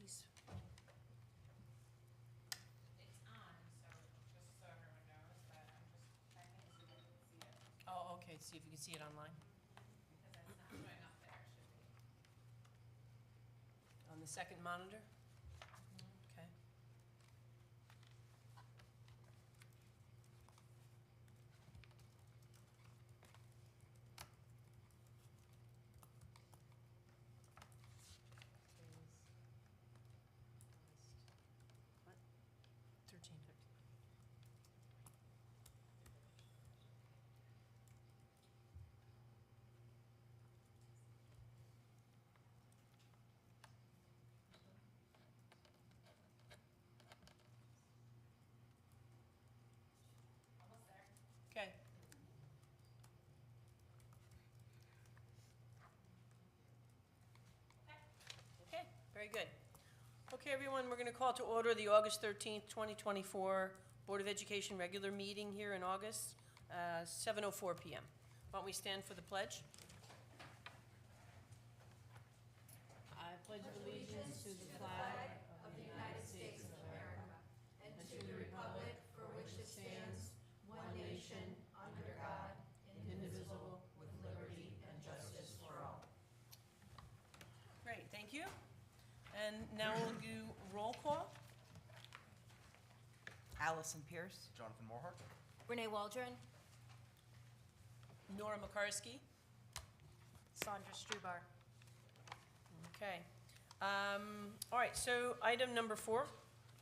piece. It's on, so just so everyone knows, but I'm just checking to see if I can see it, Oh, okay, see if you can see it online. because it's not showing up there, it should be. On the second monitor? Okay. What? 13:50. Almost there. Okay. Okay. Okay, very good. Okay, everyone, we're going to call to order the August 13th, 2024 Board of Education regular meeting here in August, 7:04 PM. Why don't we stand for the pledge? I pledge allegiance to the flag of the United States of America and to the republic for which it stands, one nation, under God, indivisible, with liberty and justice for all. Great, thank you. And now we'll do roll call. Allison Pierce. Jonathan Morhart. Renee Waldron. Nora Makarsky. Sandra Strubar. Okay. All right, so item number 4,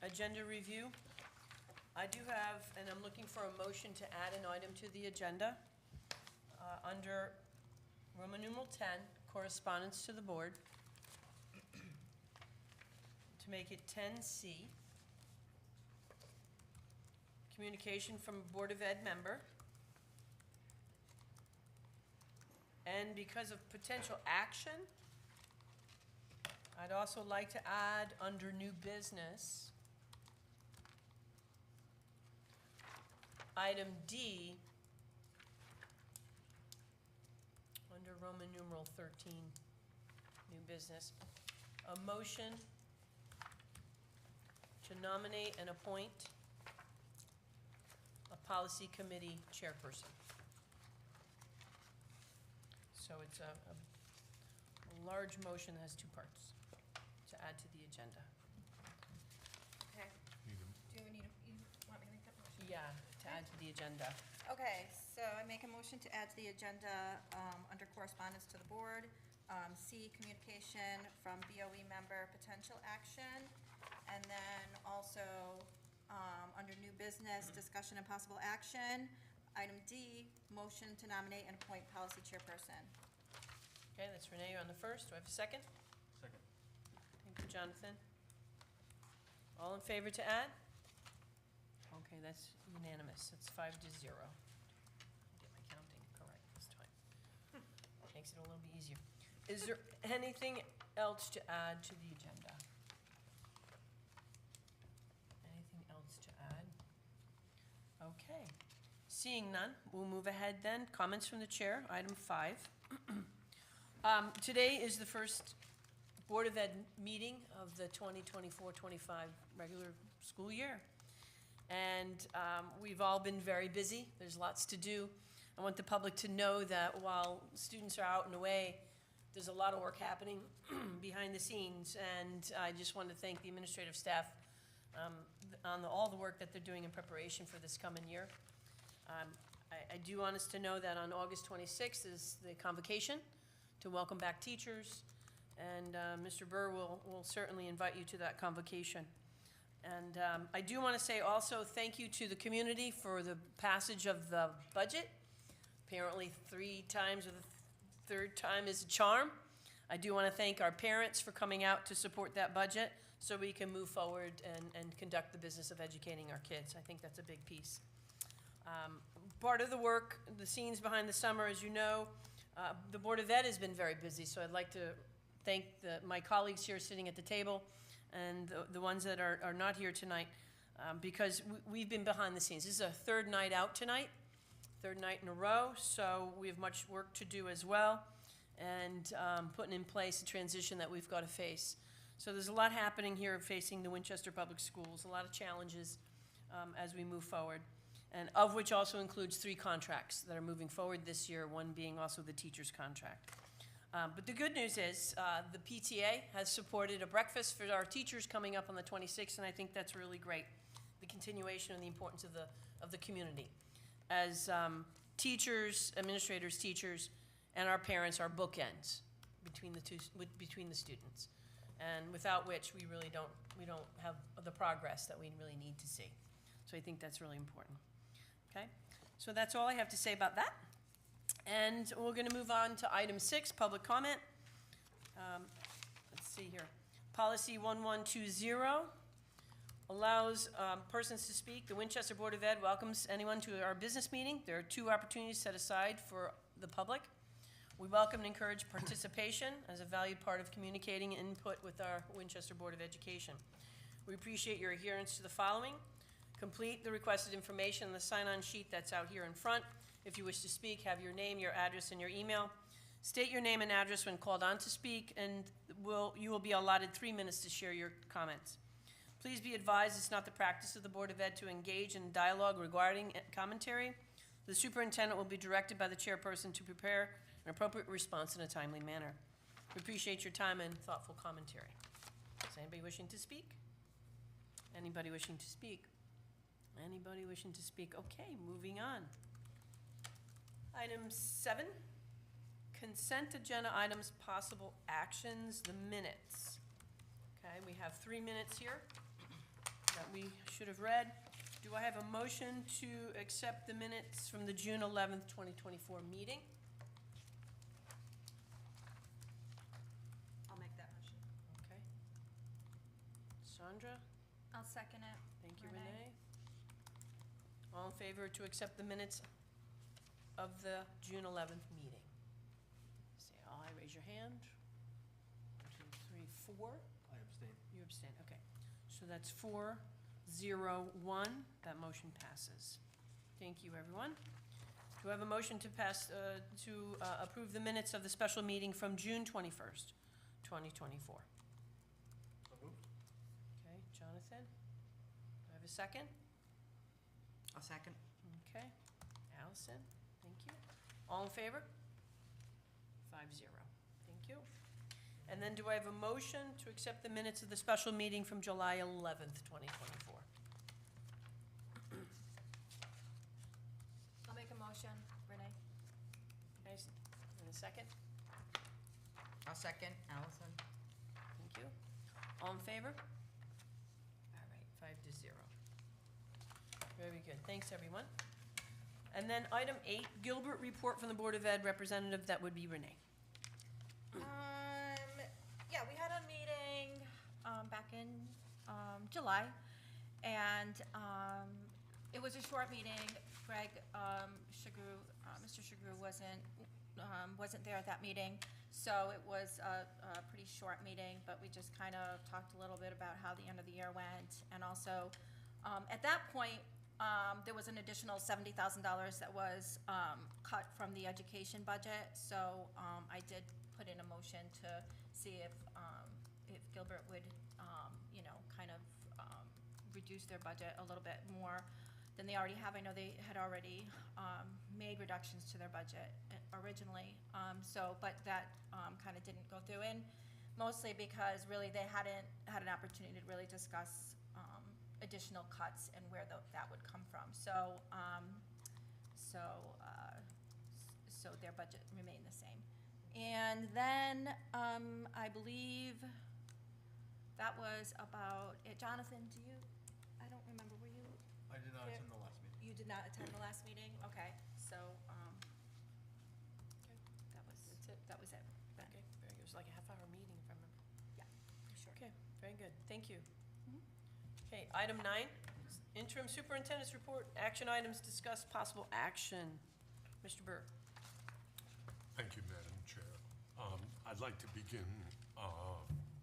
agenda review. I do have, and I'm looking for a motion to add an item to the agenda under Roman numeral 10, correspondence to the board, to make it 10C, communication from a Board of Ed member. And because of potential action, I'd also like to add under new business, item D, under Roman numeral 13, new business, a motion to nominate and appoint a policy committee chairperson. So it's a large motion that has 2 parts to add to the agenda. Okay. Do we need, you want me to make that motion? Yeah, to add to the agenda. Okay, so I make a motion to add to the agenda, under correspondence to the board, C, communication from BOE member, potential action, and then also, under new business, discussion and possible action, item D, motion to nominate and appoint policy chairperson. Okay, that's Renee on the first. Do I have a second? Second. Thank you, Jonathan. All in favor to add? Okay, that's unanimous. It's 5-0. Get my counting correct this time. Makes it a little bit easier. Is there anything else to add to the agenda? Anything else to add? Okay. Seeing none, we'll move ahead then. Comments from the chair, item 5. Today is the first Board of Ed meeting of the 2024-25 regular school year. And we've all been very busy. There's lots to do. I want the public to know that while students are out and away, there's a lot of work happening behind the scenes. And I just want to thank the administrative staff on all the work that they're doing in preparation for this coming year. I do want us to know that on August 26th is the convocation to welcome back teachers. And Mr. Burr will certainly invite you to that convocation. And I do want to say also thank you to the community for the passage of the budget. Apparently 3 times or the third time is a charm. I do want to thank our parents for coming out to support that budget so we can move forward and conduct the business of educating our kids. I think that's a big piece. Part of the work, the scenes behind the summer, as you know, the Board of Ed has been very busy, so I'd like to thank my colleagues here sitting at the table and the ones that are not here tonight, because we've been behind the scenes. This is our 3rd night out tonight, 3rd night in a row, so we have much work to do as well, and putting in place the transition that we've got to face. So there's a lot happening here facing the Winchester Public Schools, a lot of challenges as we move forward, and of which also includes 3 contracts that are moving forward this year, one being also the teacher's contract. But the good news is the PTA has supported a breakfast for our teachers coming up on the 26th, and I think that's really great, the continuation and the importance of the community. As teachers, administrators, teachers, and our parents are bookends between the students, and without which we don't have the progress that we really need to see. So I think that's really important. Okay, so that's all I have to say about that. And we're going to move on to item 6, public comment. Let's see here. Policy 1120 allows persons to speak. The Winchester Board of Ed welcomes anyone to our business meeting. There are 2 opportunities set aside for the public. We welcome and encourage participation as a valued part of communicating input with our Winchester Board of Education. We appreciate your adherence to the following. Complete the requested information on the sign-on sheet that's out here in front. If you wish to speak, have your name, your address, and your email. State your name and address when called on to speak, and you will be allotted 3 minutes to share your comments. Please be advised it's not the practice of the Board of Ed to engage in dialogue regarding commentary. The superintendent will be directed by the chairperson to prepare an appropriate response in a timely manner. We appreciate your time and thoughtful commentary. Is anybody wishing to speak? Anybody wishing to speak? Anybody wishing to speak? Okay, moving on. Item 7, consent agenda items, possible actions, the minutes. Okay, we have 3 minutes here that we should have read. Do I have a motion to accept the minutes from the June 11th, 2024 meeting? I'll make that motion. Okay. Sandra? I'll second it. Thank you, Renee. Renee. All in favor to accept the minutes of the June 11th meeting? Say aye, raise your hand. 1, 2, 3, 4. I abstain. You abstain, okay. So that's 4, 0, 1. That motion passes. Thank you, everyone. Do I have a motion to approve the minutes of the special meeting from June 21st, 2024? So moved. Okay, Jonathan? Do I have a second? I'll second. Okay. Allison? Thank you. All in favor? 5-0. Thank you. And then do I have a motion to accept the minutes of the special meeting from July 11th, 2024? I'll make a motion. Renee? Okay, in a second? I'll second. Allison. Thank you. All in favor? All right, 5-0. Very good. Thanks, everyone. And then item 8, Gilbert report from the Board of Ed representative. That would be Renee. Yeah, we had a meeting back in July, and it was a short meeting. Greg Chagru, Mr. Chagru wasn't there at that meeting, so it was a pretty short meeting, but we just kind of talked a little bit about how the end of the year went, and also at that point, there was an additional $70,000 that was cut from the education budget, so I did put in a motion to see if Gilbert would, kind of reduce their budget a little bit more than they already have. I know they had already made reductions to their budget originally, but that kind of didn't go through, and mostly because really they hadn't had an opportunity to really discuss additional cuts and where that would come from. So their budget remained the same. And then I believe that was about it. Jonathan, I don't remember, were you? I did not There- attend the last meeting. You did not attend the last meeting? Okay, so, that was it then. Okay, very good. It was like a half-hour meeting, if I remember. Yeah, for sure. Okay, very good. Thank you. Mhm. Okay, item 9, interim superintendent's report, action items, discuss possible action. Mr. Burr. Thank you, Madam Chair. I'd like to begin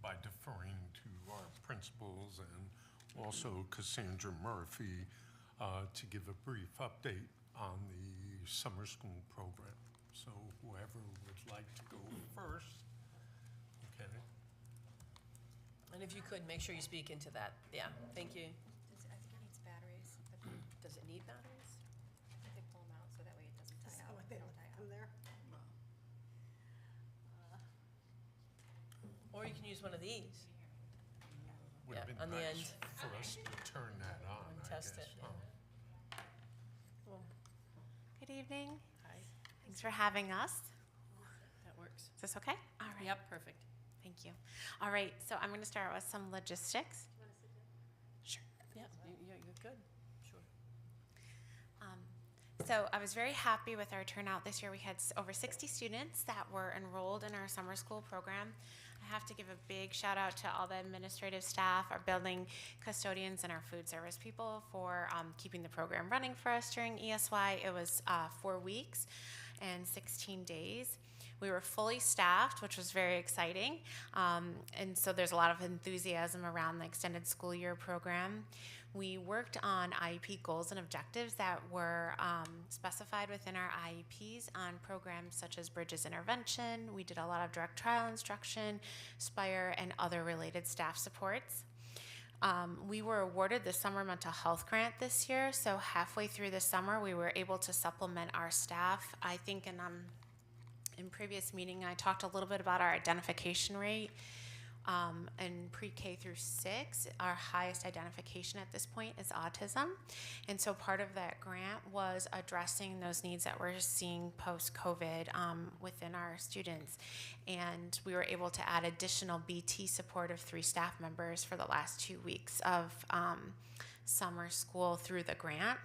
by deferring to our principals and also Cassandra Murphy to give a brief update on the summer school program. So whoever would like to go first, okay? And if you could, make sure you speak into that. Yeah, thank you. I think it needs batteries, but Does it need batteries? I think they pull them out so that way it doesn't die out. They don't die out. Or you can use one of these. Would Yeah, have been on the nice end. for us to turn that on, And I test guess, it, huh? Well, Good evening. hi, Thanks for having us. that works. Is this okay? All right. Yep, perfect. Thank you. All right, so I'm going to start with some logistics. Sure. Yeah, you're good, sure. So I was very happy with our turnout this year. We had over 60 students that were enrolled in our summer school program. I have to give a big shout out to all the administrative staff, our building custodians, and our food service people for keeping the program running for us during ESY. It was 4 weeks and 16 days. We were fully staffed, which was very exciting. And so there's a lot of enthusiasm around the extended school year program. We worked on IEP goals and objectives that were specified within our IEPs on programs such as Bridges Intervention. We did a lot of direct trial instruction, SPIRE, and other related staff supports. We were awarded the Summer Mental Health Grant this year, so halfway through the summer, we were able to supplement our staff. I think in previous meeting, I talked a little bit about our identification rate. In pre-K through 6, our highest identification at this point is autism. And so part of that grant was addressing those needs that we're seeing post-COVID within our students. And we were able to add additional BT support of 3 staff members for the last 2 weeks of summer school through the grant.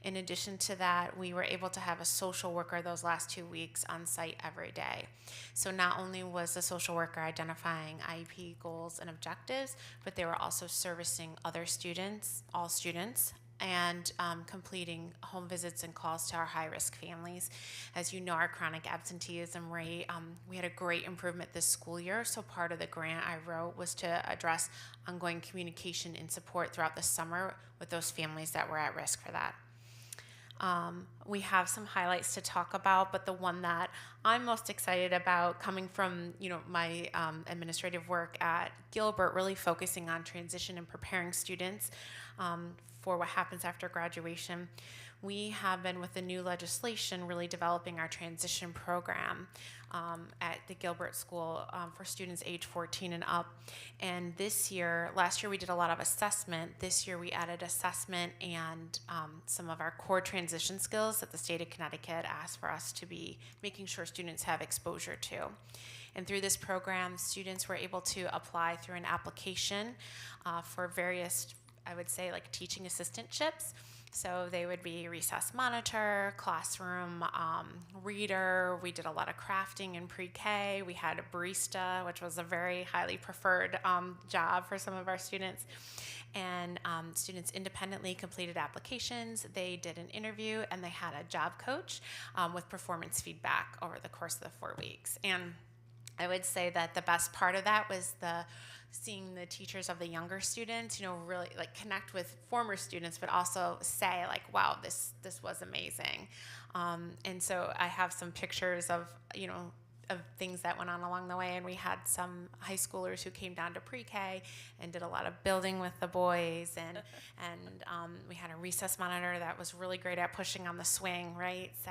In addition to that, we were able to have a social worker those last 2 weeks on site every day. So not only was the social worker identifying IEP goals and objectives, but they were also servicing other students, all students, and completing home visits and calls to our high-risk families. As you know, our chronic absenteeism rate, we had a great improvement this school year, so part of the grant I wrote was to address ongoing communication and support throughout the summer with those families that were at risk for that. We have some highlights to talk about, but the one that I'm most excited about, coming from my administrative work at Gilbert, really focusing on transition and preparing students for what happens after graduation. We have been, with the new legislation, really developing our transition program at the Gilbert School for students age 14 and up. And last year we did a lot of assessment. This year we added assessment and some of our core transition skills that the state of Connecticut asked for us to be making sure students have exposure to. And through this program, students were able to apply through an application for various, I would say, like teaching assistantships. So they would be recess monitor, classroom reader. We did a lot of crafting in pre-K. We had a barista, which was a very highly preferred job for some of our students. And students independently completed applications. They did an interview, and they had a job coach with performance feedback over the course of the 4 weeks. And I would say that the best part of that was seeing the teachers of the younger students, really like connect with former students, but also say like, wow, this was amazing. And so I have some pictures of things that went on along the way, and we had some high schoolers who came down to pre-K and did a lot of building with the boys, and we had a recess monitor that was really great at pushing on the swing, right? So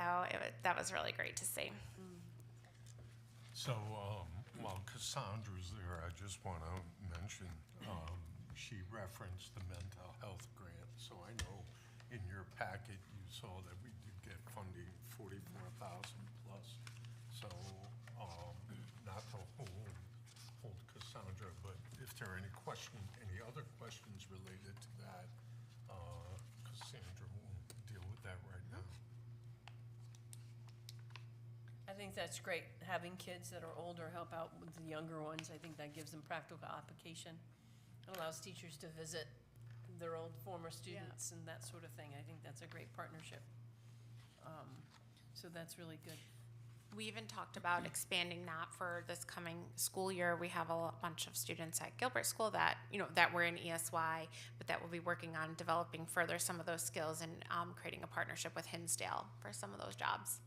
that was really great to see. So, while Cassandra's there, I just want to mention, she referenced the mental health grant. So I know in your packet, you saw that we did get funding, 44,000 plus. So, not to hold Cassandra, but if there are any other questions related to that, Cassandra will deal with that right now. I think that's great. Having kids that are older help out with the younger ones, I think that gives them practical application. It allows teachers to visit their old former students and that sort of thing. I think that's a great partnership. So that's really good. We even talked about expanding that for this coming school year. We have a bunch of students at Gilbert School that were in ESY, but that will be working on developing further some of those skills and creating a partnership with Hinsdale for some of those jobs.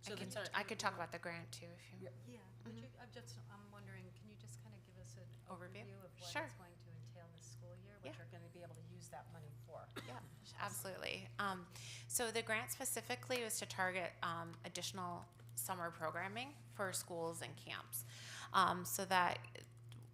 So the time, I could talk about the grant too if you. Yeah, would you, I'm wondering, can you just kind of give us an Overview? overview of what Sure. it's going to entail this school year? Yeah. What you're going to be able to use that money for? Yeah, absolutely. So the grant specifically was to target additional summer programming for schools and camps. So that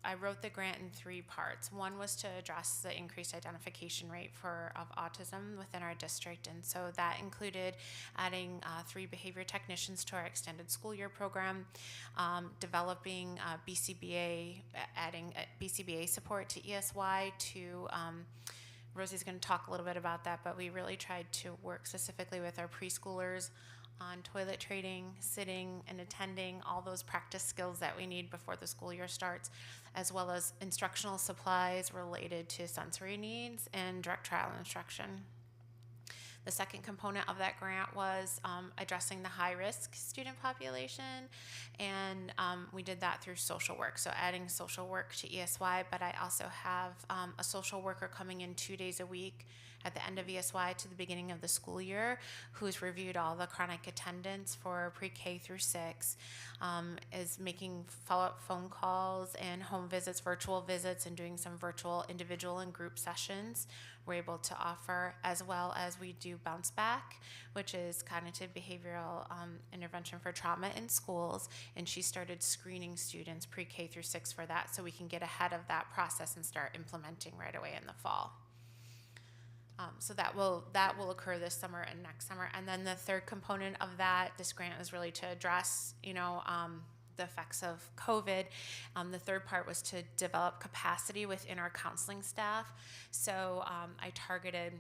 I wrote the grant in 3 parts. One was to address the increased identification rate of autism within our district, and so that included adding 3 behavior technicians to our extended school year program, developing BCBA, adding BCBA support to ESY to Rosie's going to talk a little bit about that, but we really tried to work specifically with our preschoolers on toilet training, sitting, and attending, all those practice skills that we need before the school year starts, as well as instructional supplies related to sensory needs and direct trial instruction. The second component of that grant was addressing the high-risk student population, and we did that through social work, so adding social work to ESY, but I also have a social worker coming in 2 days a week at the end of ESY to the beginning of the school year, who's reviewed all the chronic attendance for pre-K through 6, is making follow-up phone calls and home visits, virtual visits, and doing some virtual individual and group sessions we're able to offer, as well as we do Bounce Back, which is cognitive behavioral intervention for trauma in schools, and she started screening students pre-K through 6 for that, so we can get ahead of that process and start implementing right away in the fall. So that will occur this summer and next summer. And then the third component of that, this grant is really to address, the effects of COVID. The third part was to develop capacity within our counseling staff. So I targeted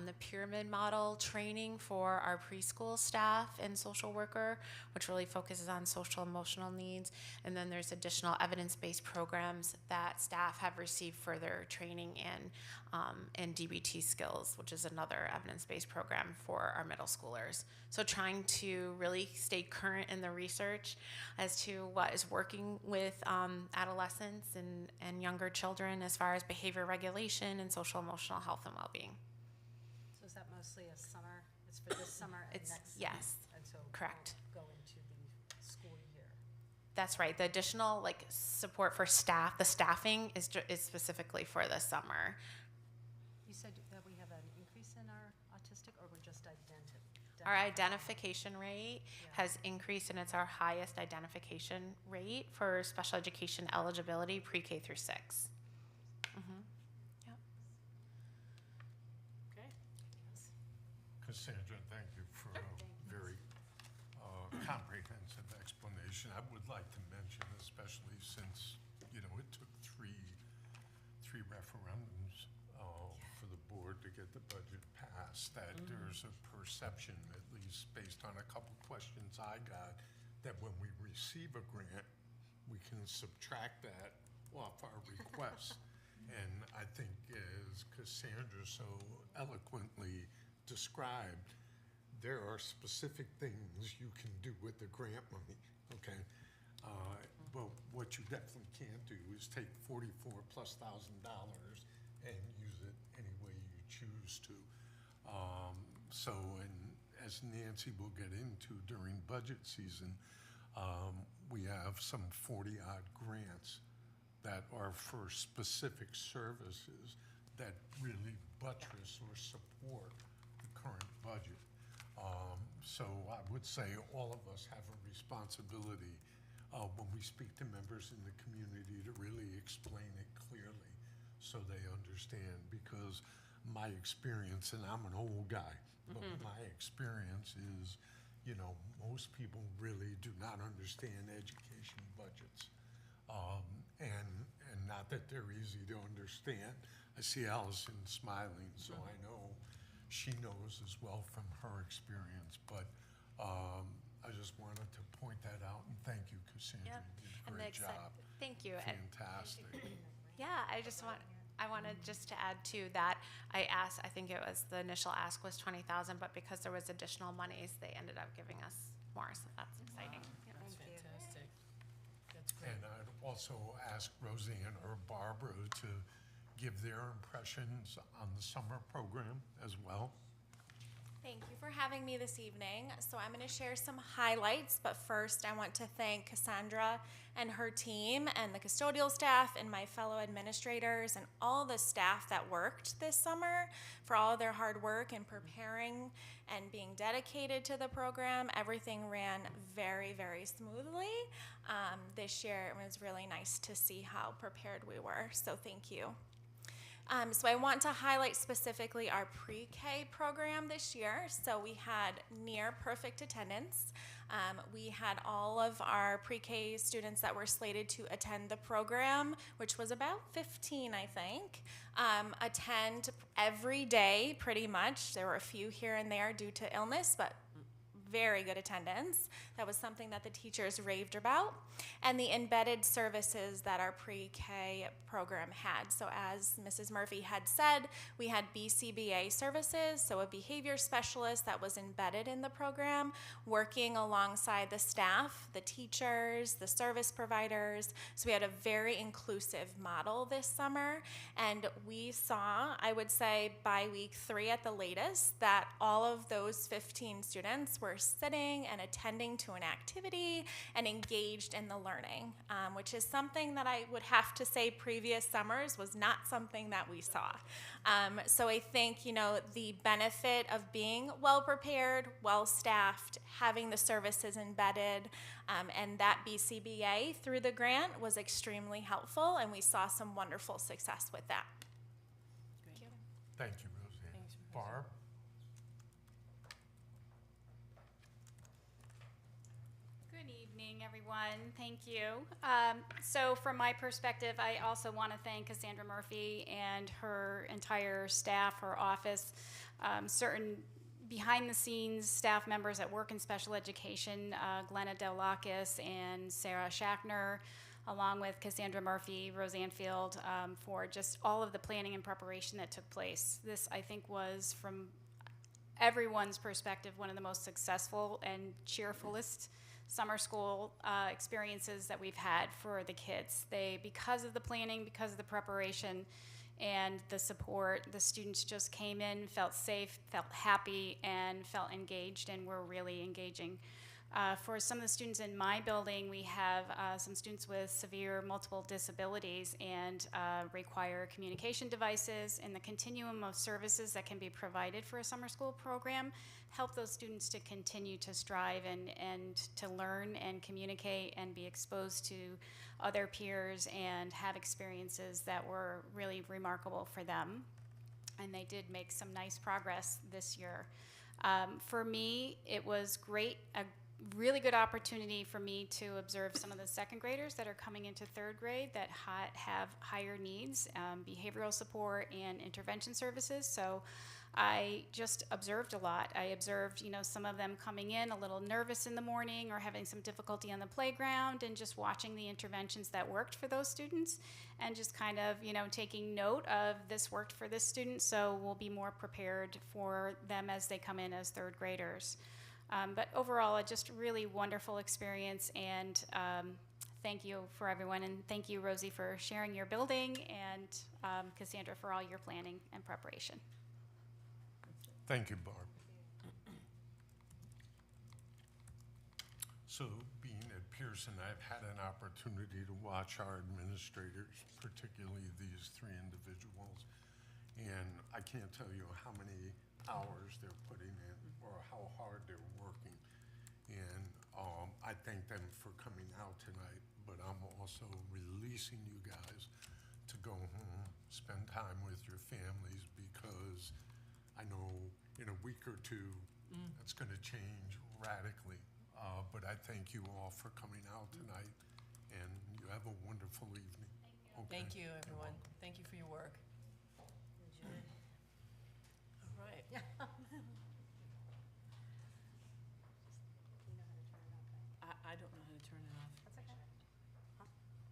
the pyramid model training for our preschool staff and social worker, which really focuses on social emotional needs. And then there's additional evidence-based programs that staff have received further training in DBT skills, which is another evidence-based program for our middle schoolers. So trying to really stay current in the research as to what is working with adolescents and younger children as far as behavior regulation and social emotional health and well-being. So is that mostly a summer, it's for this summer and It's- next? yes, And so it correct. won't go into the school year? That's right. The additional support for staff, the staffing is specifically for the summer. You said that we have an increase in our autistic, or we're just Our identification rate Yeah. has increased, and it's our highest identification rate for special education eligibility pre-K through 6. okay? Cassandra, thank you for a very comprehensive explanation. I would like to mention, especially since, it took three referendums for the board to get the budget passed, that there's a perception, at least based on a couple questions I got, that when we receive a grant, we can subtract that off our request. And I think, as Cassandra so eloquently described, there are specific things you can do with the grant money, okay? But what you definitely can't do is take $44,000+ and use it any way you choose to. And as Nancy will get into during budget season, we have some 40-odd grants that are for specific services that really buttress or support the current budget. So I would say all of us have a responsibility when we speak to members in the community to really explain it clearly so they understand, because my experience, and I'm an old guy, but my experience is, most people really do not understand education budgets. And not that they're easy to understand. I see Allison smiling, so I know she knows as well from her experience, but I just wanted to point that out, and thank you, Cassandra. Yep. You did a And great the job. Thank you. And Fantastic. yeah, I wanted just to add too that I asked, I think it was the initial ask was 20,000, but because there was additional monies, they ended up giving us more, so that's exciting. Yeah. That's fantastic. That's great. And I'd also ask Roseanne or Barbara to give their impressions on the summer program as well. Thank you for having me this evening. So I'm going to share some highlights, but first I want to thank Cassandra and her team and the custodial staff and my fellow administrators and all the staff that worked this summer for all of their hard work in preparing and being dedicated to the program. Everything ran very, very smoothly. This year it was really nice to see how prepared we were, so thank you. So I want to highlight specifically our pre-K program this year. So we had near perfect attendance. We had all of our pre-K students that were slated to attend the program, which was about 15, I think, attend every day pretty much. There were a few here and there due to illness, but very good attendance. That was something that the teachers raved about. And the embedded services that our pre-K program had. So as Mrs. Murphy had said, we had BCBA services, so a behavior specialist that was embedded in the program, working alongside the staff, the teachers, the service providers. So we had a very inclusive model this summer. And we saw, I would say by week 3 at the latest, that all of those 15 students were sitting and attending to an activity and engaged in the learning, which is something that I would have to say previous summers was not something that we saw. So I think, the benefit of being well-prepared, well-staffed, having the services embedded, and that BCBA through the grant was extremely helpful, and we saw some wonderful success with that. Great. Thank you, Roseanne. Thanks, Roseanne. Barb? Good evening, everyone. Thank you. So from my perspective, I also want to thank Cassandra Murphy and her entire staff, her office, certain behind-the-scenes staff members that work in special education, Glenna Delakis and Sarah Shackner, along with Cassandra Murphy, Roseanne Field, for just all of the planning and preparation that took place. This, I think, was, from everyone's perspective, one of the most successful and cheerfulest summer school experiences that we've had for the kids. Because of the planning, because of the preparation, and the support, the students just came in, felt safe, felt happy, and felt engaged, and were really engaging. For some of the students in my building, we have some students with severe multiple disabilities and require communication devices, and the continuum of services that can be provided for a summer school program help those students to continue to strive and to learn and communicate and be exposed to other peers and have experiences that were really remarkable for them. And they did make some nice progress this year. For me, it was great, a really good opportunity for me to observe some of the second graders that are coming into third grade that have higher needs, behavioral support and intervention services. So I just observed a lot. I observed, some of them coming in a little nervous in the morning or having some difficulty on the playground, and just watching the interventions that worked for those students and just kind of, taking note of this worked for this student, so we'll be more prepared for them as they come in as third graders. But overall, a just really wonderful experience, and thank you for everyone, and thank you, Rosie, for sharing your building, and Cassandra for all your planning and preparation. Thank you, Barb. So, being at Pearson, I've had an opportunity to watch our administrators, particularly these 3 individuals, and I can't tell you how many hours they're putting in or how hard they're working. And I thank them for coming out tonight, but I'm also releasing you guys to go home, spend time with your families, because I know in a week or 2, it's going to change radically. But I thank you all for coming out tonight, and you have a wonderful evening. Okay. Thank you, everyone. Thank you for your work. All right. I don't know how to turn it off. That's okay.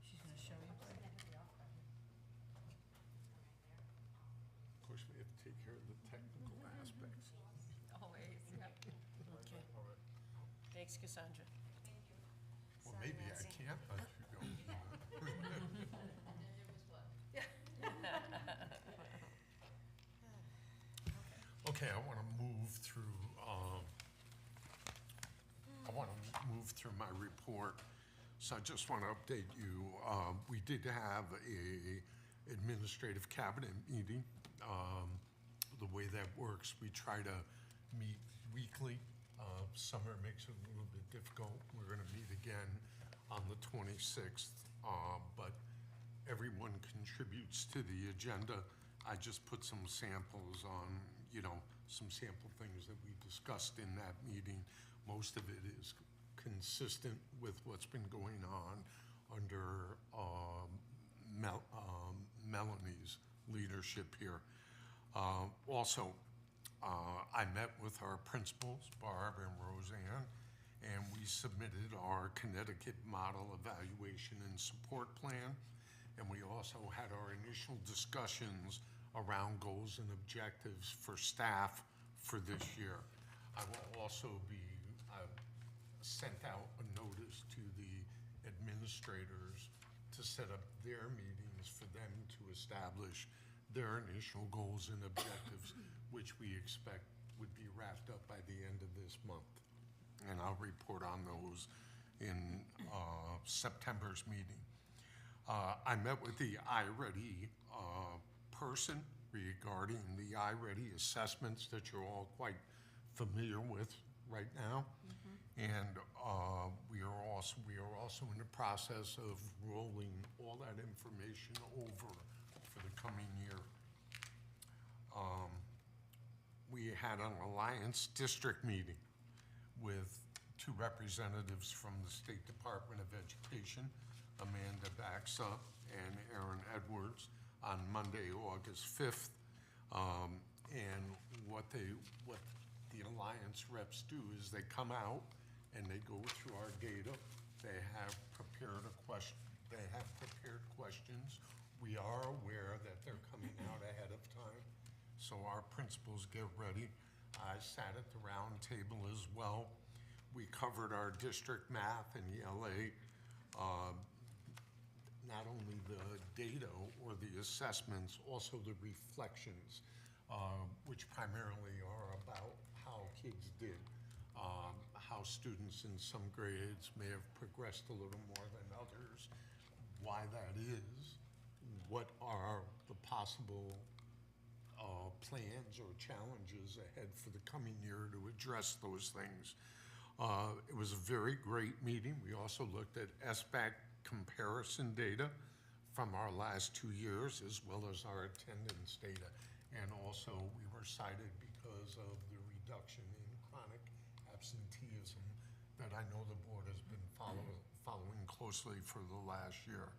She's going to show you. Of course, we have to take care of the technical aspects. Always, yeah. Okay. Thanks, Cassandra. Well, maybe I can't let you go. Okay, I want to move through move through my report. So I just want to update you. We did have a administrative cabinet meeting. The way that works, we try to meet weekly. Summer makes it a little bit difficult. We're going to meet again on the 26th, but everyone contributes to the agenda. I just put some samples on, some sample things that we discussed in that meeting. Most of it is consistent with what's been going on under Melanie's leadership here. Also, I met with our principals, Barb and Roseanne, and we submitted our Connecticut Model Evaluation and Support Plan. And we also had our initial discussions around goals and objectives for staff for this year. I will also be sent out a notice to the administrators to set up their meetings for them to establish their initial goals and objectives, which we expect would be wrapped up by the end of this month. And I'll report on those in September's meeting. I met with the iReady person regarding the iReady assessments that you're all quite familiar with right now. And we are also in the process of rolling all that information over for the coming year. We had an Alliance District meeting with 2 representatives from the State Department of Education, Amanda Baxa and Aaron Edwards, on Monday, August 5th. And what the Alliance reps do is they come out and they go through our data. They have prepared questions. We are aware that they're coming out ahead of time, so our principals get ready. I sat at the round table as well. We covered our district math and ELA, not only the data or the assessments, also the reflections, which primarily are about how kids did, how students in some grades may have progressed a little more than others, why that is, what are the possible plans or challenges ahead for the coming year to address those things. It was a very great meeting. We also looked at SBAC comparison data from our last 2 years, as well as our attendance data. And also, we were cited because of the reduction in chronic absenteeism that I know the board has been following closely for the last year.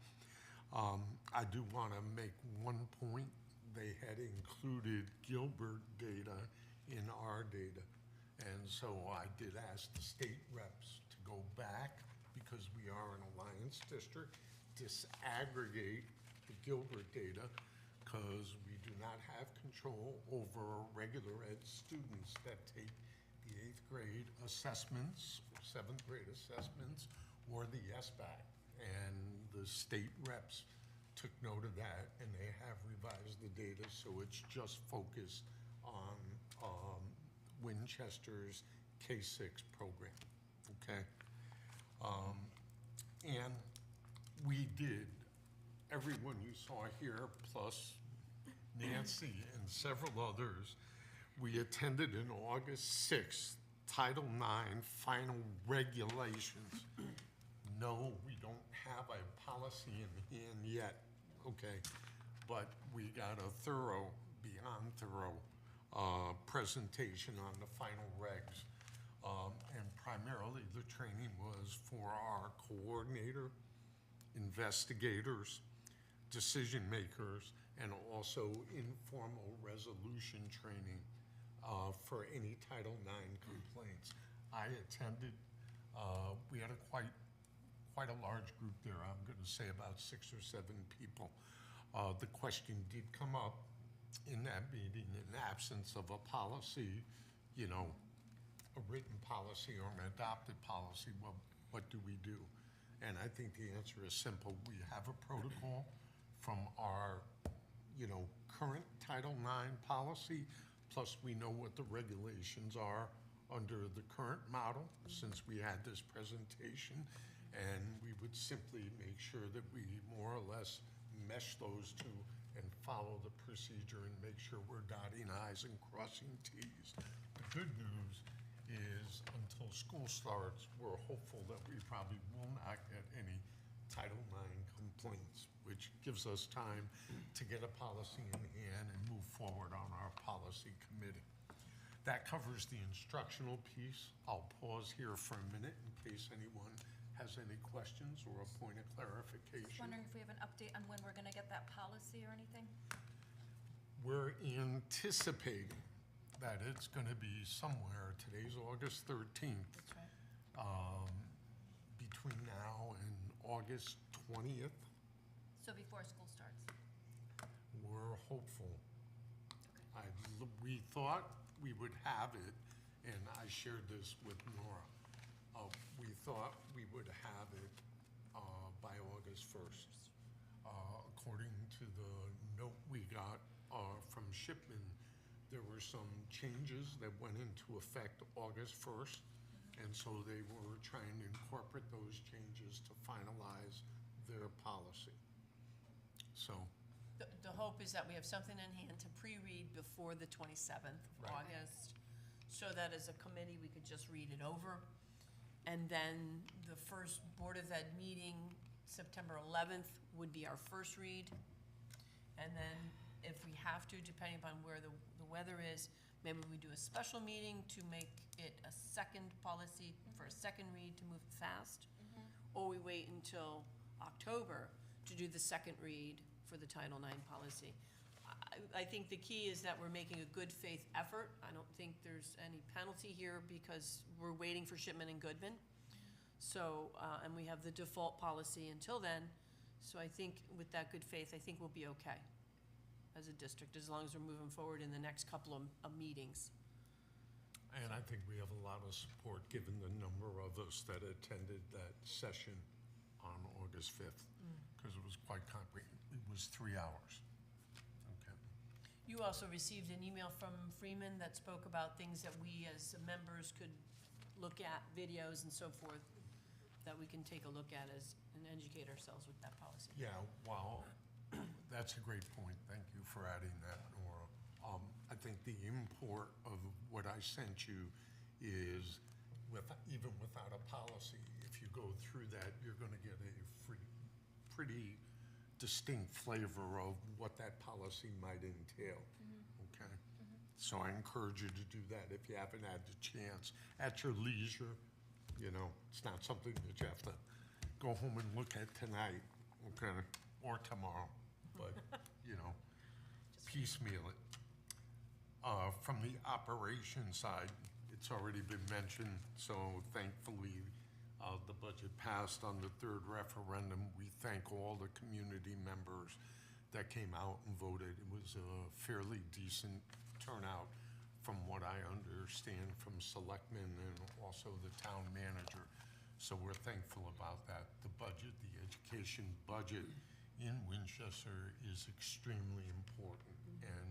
I do want to make one point. They had included Gilbert data in our data. And so I did ask the state reps to go back, because we are an Alliance district, disaggregate the Gilbert data, because we do not have control over regular ed students that take the 8th grade assessments, 7th grade assessments, or the SBAC. And the state reps took note of that, and they have revised the data, so it's just focused on Winchester's K-6 program, okay? And we did, everyone you saw here, plus Nancy and several others, we attended an August 6th Title IX final regulations. No, we don't have a policy in hand yet, okay? But we got a thorough, beyond thorough, presentation on the final regs. And primarily the training was for our coordinator, investigators, decision makers, and also informal resolution training for any Title IX complaints. I attended. We had a quite a large group there. I'm going to say about 6 or 7 people. The question did come up in that meeting, in absence of a policy, a written policy or an adopted policy, what do we do? And I think the answer is simple. We have a protocol from our, current Title IX policy, plus we know what the regulations are under the current model, since we had this presentation, and we would simply make sure that we more or less mesh those two and follow the procedure and make sure we're dotting i's and crossing t's. The good news is until school starts, we're hopeful that we probably will not get any Title IX complaints, which gives us time to get a policy in hand and move forward on our policy committee. That covers the instructional piece. I'll pause here for a minute in case anyone has any questions or a point of Just clarification. wondering if we have an update on when we're gonna get that policy or anything? We're anticipating that it's gonna be somewhere, today's August 13th, That's right. between now and August 20th. So before school starts? We're hopeful. We thought we would have it, and I shared this with Nora. We thought we would have it by August 1st. According to the note we got from Shipman, there were some changes that went into effect August 1st, and so they were trying to incorporate those changes to finalize their policy. So, The hope is that we have something in hand to pre-read before the 27th of Right. August, so that as a committee, we could just read it over. And then the first Board of Ed meeting, September 11th, would be our first read. And then if we have to, depending upon where the weather is, maybe we do a special meeting to make it a second policy for a second read to move fast. Or we wait until October to do the second read for the Title IX policy. I think the key is that we're making a good faith effort. I don't think there's any penalty here because we're waiting for Shipman and Goodman. So, and we have the default policy until then. So I think with that good faith, I think we'll be okay as a district, as long as we're moving forward in the next couple of meetings. and I think we have a lot of support, given the number of us that attended that session on August 5th, because it was quite comprehensive. It was 3 hours. Okay. You also received an email from Freeman that spoke about things that we as members could look at, videos and so forth, that we can take a look at as, and educate ourselves with that policy. Yeah, well, that's a great point. Thank you for adding that, Nora. I think the import of what I sent you is, even without a policy, if you go through that, you're gonna get a pretty distinct flavor of what that policy might entail, okay? So I encourage you to do that if you haven't had the chance, at your leisure. You know, it's not something that you have to go home and look at tonight, okay, or tomorrow, but, you know, piecemeal it. From the operation side, it's already been mentioned, so thankfully, the budget passed on the third referendum. We thank all the community members that came out and voted. It was a fairly decent turnout from what I understand from selectmen and also the town manager. So we're thankful about that. The budget, the education budget in Winchester is extremely important. And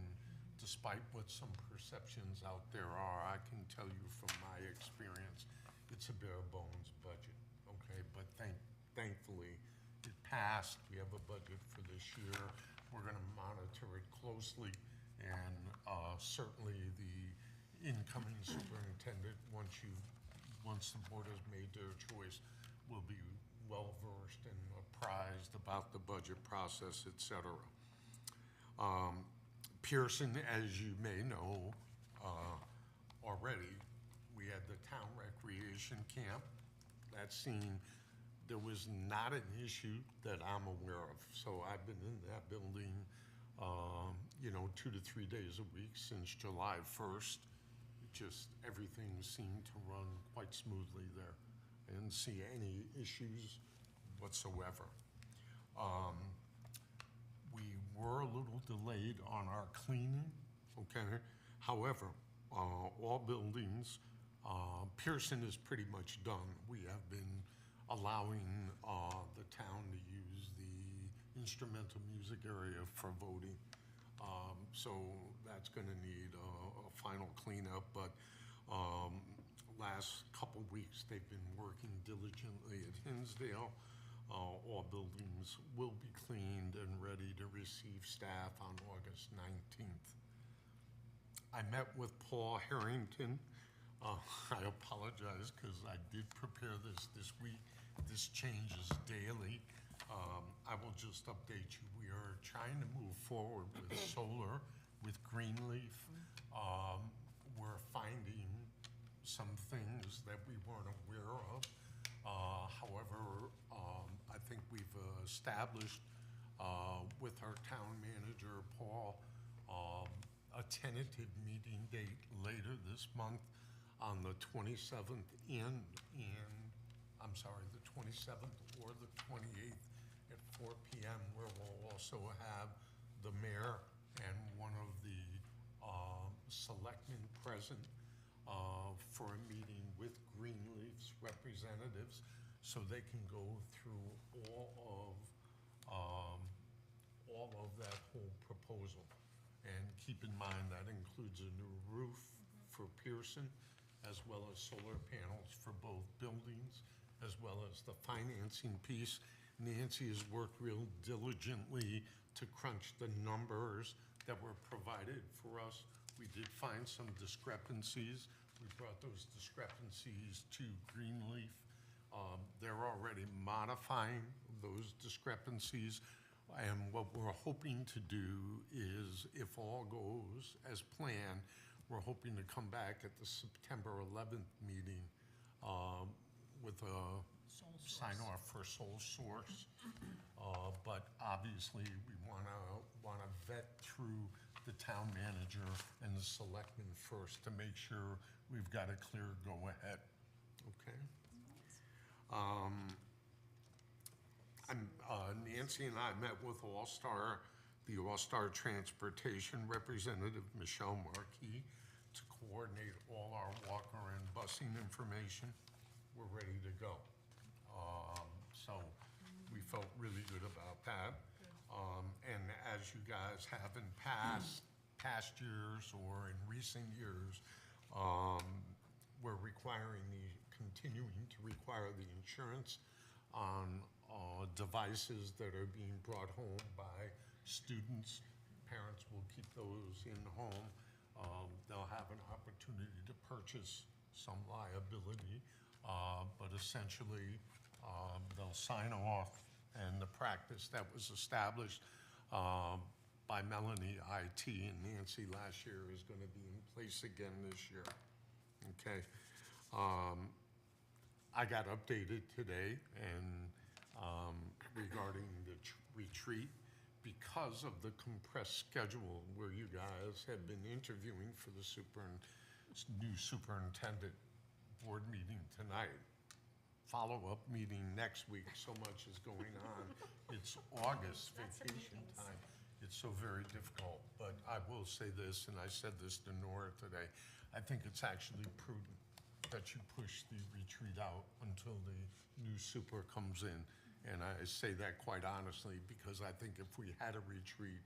despite what some perceptions out there are, I can tell you from my experience, it's a bare bones budget, okay? But thankfully, it passed. We have a budget for this year. We're gonna monitor it closely. And certainly the incoming superintendent, once the board has made their choice, will be well-versed and apprised about the budget process, et cetera. Pearson, as you may know already, we had the town recreation camp. That scene, there was not an issue that I'm aware of. So I've been in that building, 2 to 3 days a week since July 1st. Just everything seemed to run quite smoothly there. I didn't see any issues whatsoever. We were a little delayed on our cleaning, okay? However, all buildings, Pearson is pretty much done. We have been allowing the town to use the instrumental music area for voting. So that's gonna need a final cleanup, but last couple weeks, they've been working diligently at Hinsdale. All buildings will be cleaned and ready to receive staff on August 19th. I met with Paul Harrington. I apologize because I did prepare this week. This changes daily. I will just update you. We are trying to move forward with solar, with Greenleaf. We're finding some things that we weren't aware of. However, I think we've established with our town manager, Paul, a tentative meeting date later this month on the 27th the 27th or the 28th at 4 p.m., where we'll also have the mayor and one of the selectmen present for a meeting with Greenleaf's representatives, so they can go through all of that whole proposal. And keep in mind, that includes a new roof for Pearson, as well as solar panels for both buildings, as well as the financing piece. Nancy has worked real diligently to crunch the numbers that were provided for us. We did find some discrepancies. We brought those discrepancies to Greenleaf. They're already modifying those discrepancies. And what we're hoping to do is, if all goes as planned, we're hoping to come back at the September 11th meeting with a sign-off for sole source. But obviously, we wanna vet through the town manager and the selectmen first to make sure we've got a clear go-ahead, okay? Nancy and I met with the All-Star Transportation representative, Michelle Marquis, to coordinate all our walker and busing information. We're ready to go. So we felt really good about that. And as you guys have in past years or in recent years, we're continuing to require the insurance on devices that are being brought home by students. Parents will keep those in home. They'll have an opportunity to purchase some liability, but essentially they'll sign off, and the practice that was established by Melanie IT and Nancy last year is going to be in place again this year. Okay. I got updated today and regarding the retreat, because of the compressed schedule where you guys have been interviewing for the new superintendent board meeting tonight, follow-up meeting next week, so much is going on. It's August vacation time. It's so very difficult, but I will say this, and I said this to Nora today, I think it's actually prudent that you push the retreat out until the new super comes in. And I say that quite honestly, because I think if we had a retreat,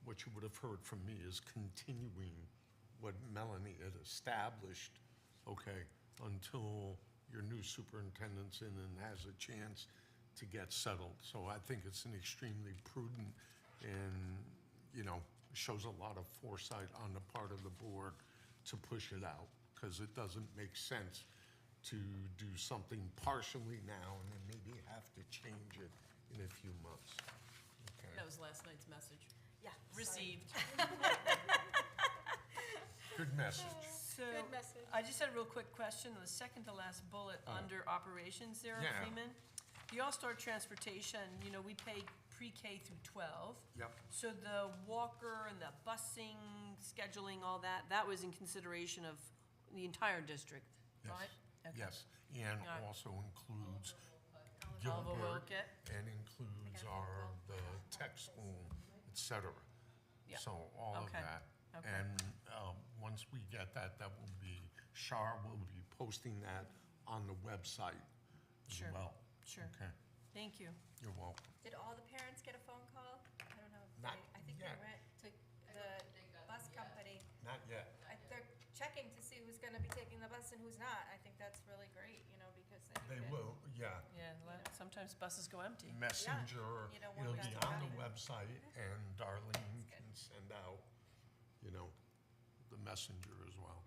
what you would have heard from me is continuing what Melanie had established, okay, until your new superintendent's in and has a chance to get settled. So I think it's an extremely prudent and, shows a lot of foresight on the part of the board to push it out, because it doesn't make sense to do something partially now and then maybe have to change it in a few months. Okay. That was last night's message. Yeah. Received. Good message. So, Good message. I just had a real quick question, the second to last bullet under operations there, Yeah. Freeman. The All-Star Transportation, we pay pre-K through 12. Yep. So the walker and the busing, scheduling, all that was in consideration of the entire district, Yes. right? Okay. Yes, and All right. also includes Oliver Gilbert, Wilkett. and includes the tech school, et cetera. Yeah. So all of Okay. that. Okay. And once we get that will be, Shar will be posting that on the website as Sure. well. Sure. Okay, Thank you. you're welcome. Did all the parents get a phone call? I don't know. If Not I think they yet. went to the bus company. Not yet. They're checking to see who's gonna be taking the bus person who's not, I think that's really great, you know, because then you They can- will, yeah. Yeah, sometimes buses go empty. Messenger, you don't want it'll that be to on the happen. website, and Darlene can send out, you know, the messenger as well.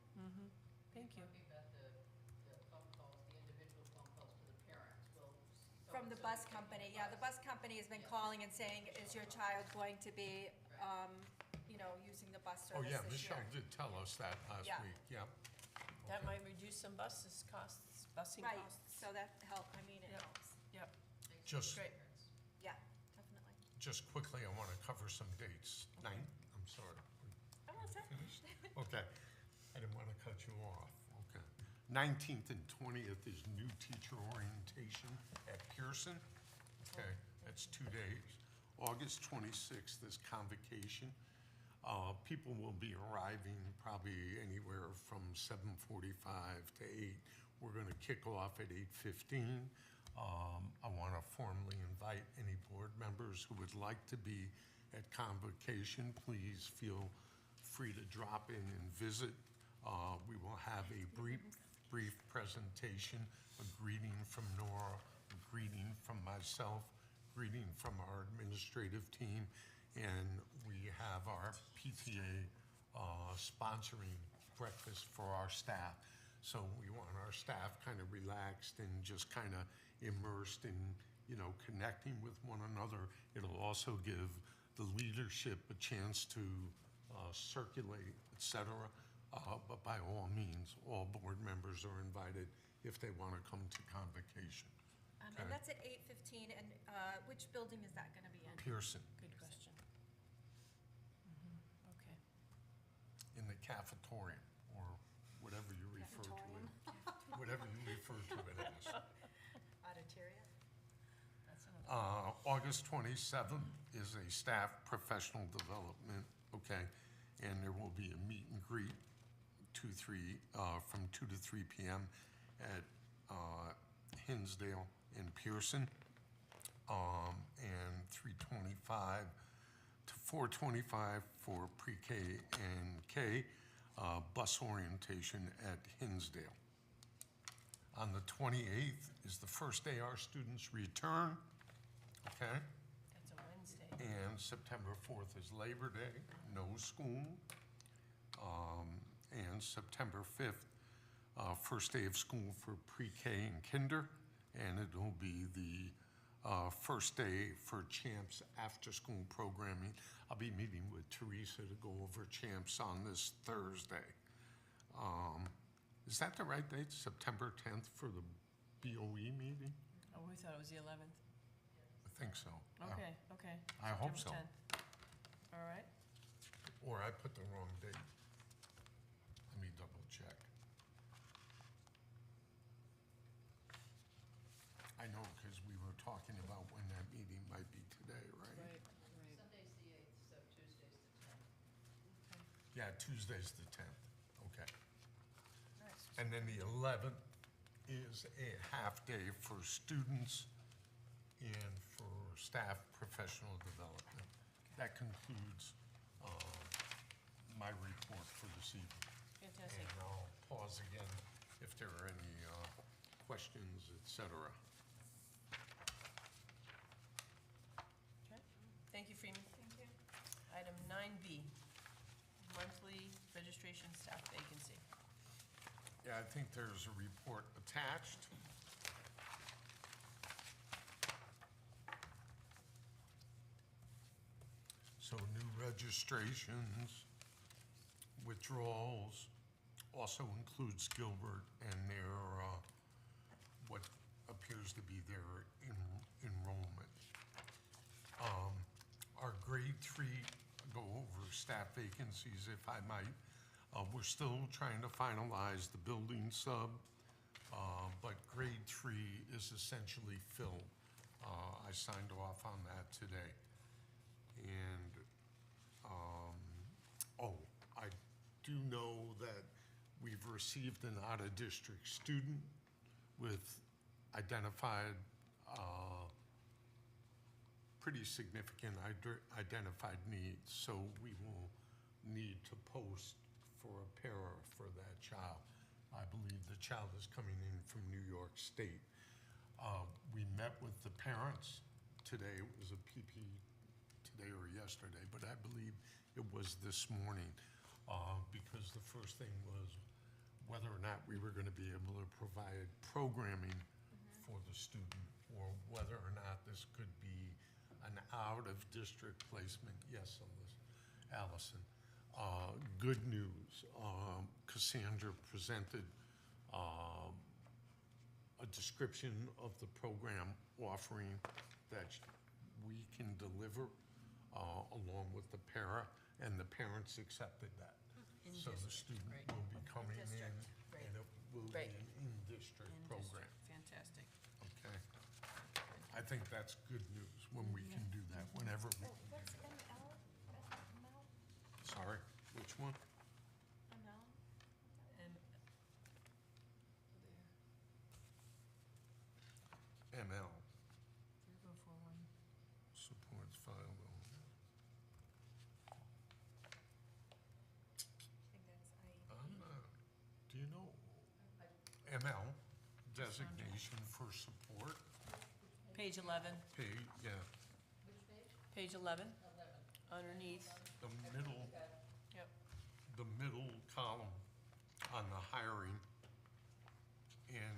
Thank you. Talking about the phone calls, the individual phone calls to the parents, will. From the bus company, yeah, the bus company has been calling and saying, is your child going to be, you know, using the bus Oh, service yeah, this year? Michelle did tell us that last Yeah. week, yeah. That Okay. might reduce some busing Right, costs. so that help, I mean, it Yep. helps, Yep, Just, great. yeah, definitely. just quickly, I want to cover some dates. I'm sorry. Oh, what's that? Finished? Okay, I didn't want to cut you off, okay. 19th and 20th is new teacher orientation at Pearson, okay, that's 2 days. August 26th is convocation. People will be arriving probably anywhere from 7:45 to 8. We're going to kick off at 8:15. I want to formally invite any board members who would like to be at convocation. Please feel free to drop in and visit. We will have a brief presentation, a greeting from Nora, a greeting from myself, greeting from our administrative team, and we have our PTA sponsoring breakfast for our staff. So we want our staff kind of relaxed and just kind of immersed in, you know, connecting with one another. It'll also give the leadership a chance to circulate, et cetera. But by all means, all board members are invited if they want to come to convocation. And Okay. that's at 8:15, and which building is that gonna be in? Pearson, Good question. Okay. in the cafetorium, or whatever you refer to it. Whatever you refer to it as. Auditoria? That's another. August 27th is a staff professional development, okay? And there will be a meet and greet, from 2 to 3 p.m. at Hinsdale and Pearson. And 3:25 to 4:25 for pre-K and K, bus orientation at Hinsdale. On the 28th is the first day our students return, okay? That's a Wednesday. And September 4th is Labor Day, no school. And September 5th, first day of school for pre-K and kinder, and it'll be the first day for CHAMPS after-school programming. I'll be meeting with Teresa to go over CHAMPS on this Thursday. Is that the right date, September 10th for the BOE meeting? Oh, we thought it was the 11th. I think so. Okay, okay. I hope September so. 10th. All right. Or I put the wrong date. Let me double check. I know, because we were talking about when that meeting might be today, right? Right. Sunday's the 8th, so Tuesday's the 10th. Yeah, Tuesday's the 10th, okay. Nice. And then the 11th is a half-day for students and for staff professional development. That concludes my report for this evening. Fantastic. And I'll pause again if there are any questions, et cetera. Okay. Thank you, Freeman. Thank you. Item 9B, monthly registration staff vacancy. Yeah, I think there's a report attached. So new registrations, withdrawals, also includes Gilbert and their, what appears to be their enrollment. Our grade 3, go over staff vacancies if I might. We're still trying to finalize the building sub, but grade 3 is essentially filled. I signed off on that today. And, I do know that we've received an out-of-district student with identified, pretty significant identified needs, so we will need to post for a para for that child. I believe the child is coming in from New York State. We met with the parents today. It was a PP today or yesterday, but I believe it was this morning, because the first thing was whether or not we were going to be able to provide programming for the student, or whether or not this could be an out-of-district placement. Yes, Allison. Good news. Cassandra presented a description of the program offering that we can deliver along with the para, and the parents accepted that. So the student Great. will be coming in, Great. and it will be Great. an in-district program. Fantastic. Okay. I think that's good news when we can do that, whenever we can do What's that. ML? ML? Sorry, which one? ML? And ML, 3041. supports file. Do you know? ML, designation for support, Page 11, yeah, page 11, underneath. the middle, Yep. the middle column on the hiring, and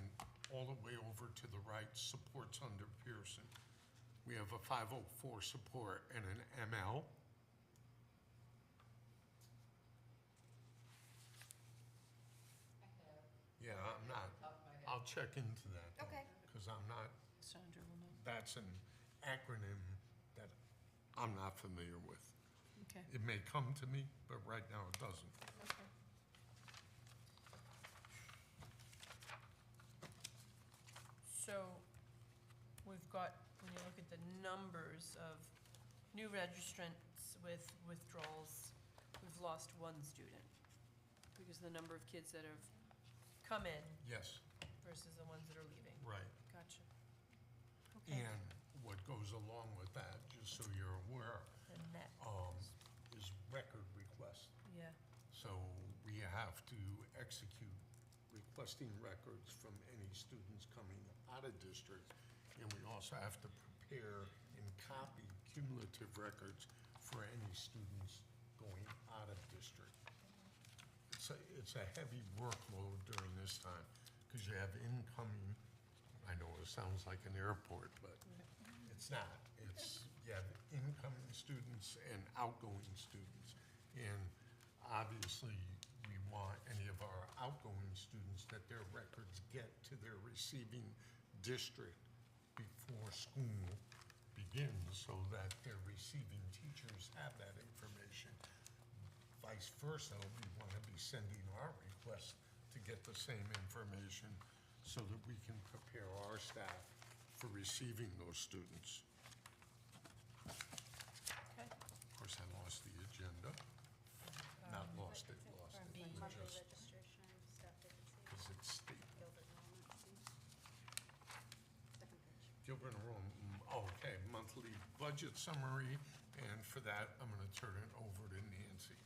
all the way over to the right, supports under Pearson. We have a 504 support and an ML. Yeah, I'm not, I'll check into that. Okay. Because I'm not, Sandra will know. that's an acronym that I'm not familiar with. Okay. It may come to me, but right now it doesn't. Okay. So, we've got, when you look at the numbers of new registrants with withdrawals, we've lost one student because of the number of kids that have come in Yes, versus the ones that are leaving. right. Gotcha. Okay. And what goes along with that, just so you're aware, The net, is record request. yeah. So we have to execute requesting records from any students coming out of district, and we also have to prepare and copy cumulative records for any students going out of district. It's a heavy workload during this time, because you have incoming, I know it sounds like an airport, but it's not. It's, you have incoming students and outgoing students. And obviously, we want any of our outgoing students that their records get to their receiving district before school begins, so that their receiving teachers have that information. Vice versa, we want to be sending our requests to get the same information so that we can prepare our staff for receiving those students. Okay. Of course, I lost the agenda. Not lost it, lost it. B. We Monthly just, registration, staff vacancy, because it's state. Gilbert enrollment, see? Second page. Gilbert enrollment, okay, monthly budget summary, and for that, I'm going to turn it over to Nancy.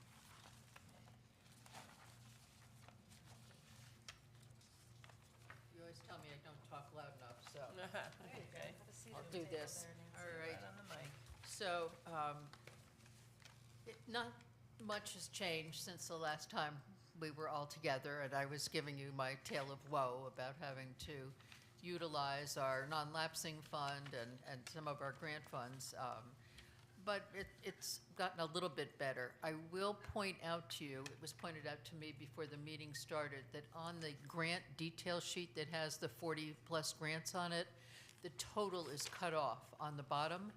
You always tell me I don't talk loud enough, so Okay. Have a seat I'll at the do table this. there, Nancy. All right. Right on the mic. So, not much has changed since the last time we were all together, and I was giving you my tale of woe about having to utilize our non-lapsing fund and some of our grant funds. But it's gotten a little bit better. I will point out to you, it was pointed out to me before the meeting started, that on the grant detail sheet that has the 40-plus grants on it, the total is cut off on the bottom.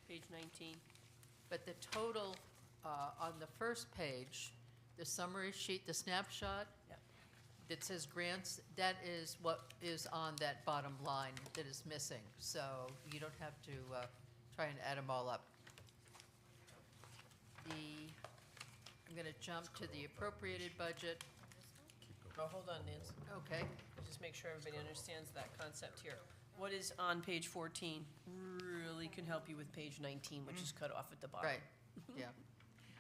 Page 19. But the total on the first page, the summary sheet, the snapshot, Yep. that says grants, that is what is on that bottom line that is missing. So you don't have to try and add them all up. I'm going to jump to the appropriated budget. Oh, hold on, Nancy. Okay. Just make sure everybody understands that concept here. What is on page 14 really can help you with page 19, which is cut off at the bottom. Right, yeah.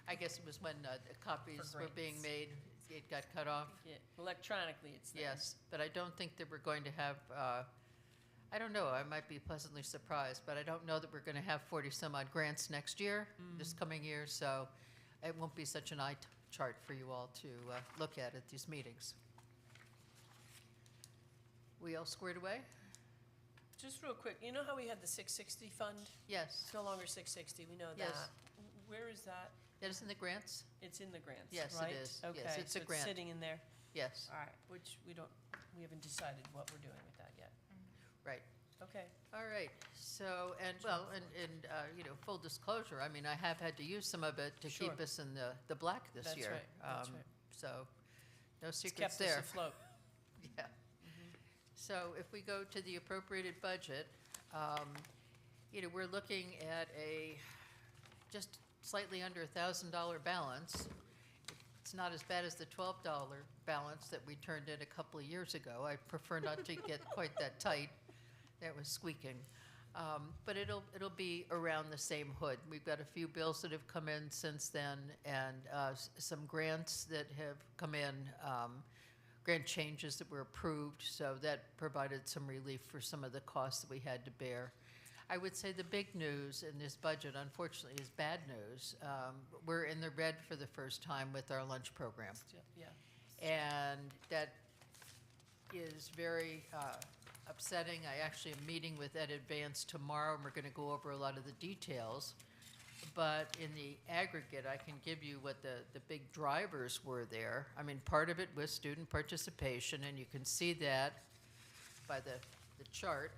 I guess it was when the copies were being grants. made, it got cut off. Yeah, electronically, it's there. Yes, but I don't think that we're going to have, I don't know, I might be pleasantly surprised, but I don't know that we're going to have 40-some-odd grants next year, this coming year, so it won't be such an eye chart for you all to look at these meetings. We all squared away? Just real quick, you know how we had the 660 fund? Yes. It's no longer 660, we know Yes. that. Where is that? That is in the grants? It's in the grants, Yes, it right? is. Yes, Okay, it's a so grant. sitting in there? Yes, All right, which we haven't decided what we're doing with that yet. right. Okay, All right, so, and, well, you know, full disclosure, I mean, I have had to use some of it to keep Sure. us in the black this That's year. right, that's right. So, no it's secrets kept us there. afloat. Yeah. So if we go to the appropriated budget, you know, we're looking at a just slightly under $1,000 balance. It's not as bad as the $12 balance that we turned in a couple of years ago. I prefer not to get quite that tight. That was squeaking. But it'll be around the same hood. We've got a few bills that have come in since then, and some grants that have come in, grant changes that were approved, so that provided some relief for some of the costs that we had to bear. I would say the big news in this budget, unfortunately, is bad news. We're in the red for the first time with our lunch program. Still- Yeah, And that is very upsetting. I actually am meeting with Ed Advance tomorrow, and we're going to go over a lot of the details. But in the aggregate, I can give you what the big drivers were there. I mean, part of it was student participation, and you can see that by the chart.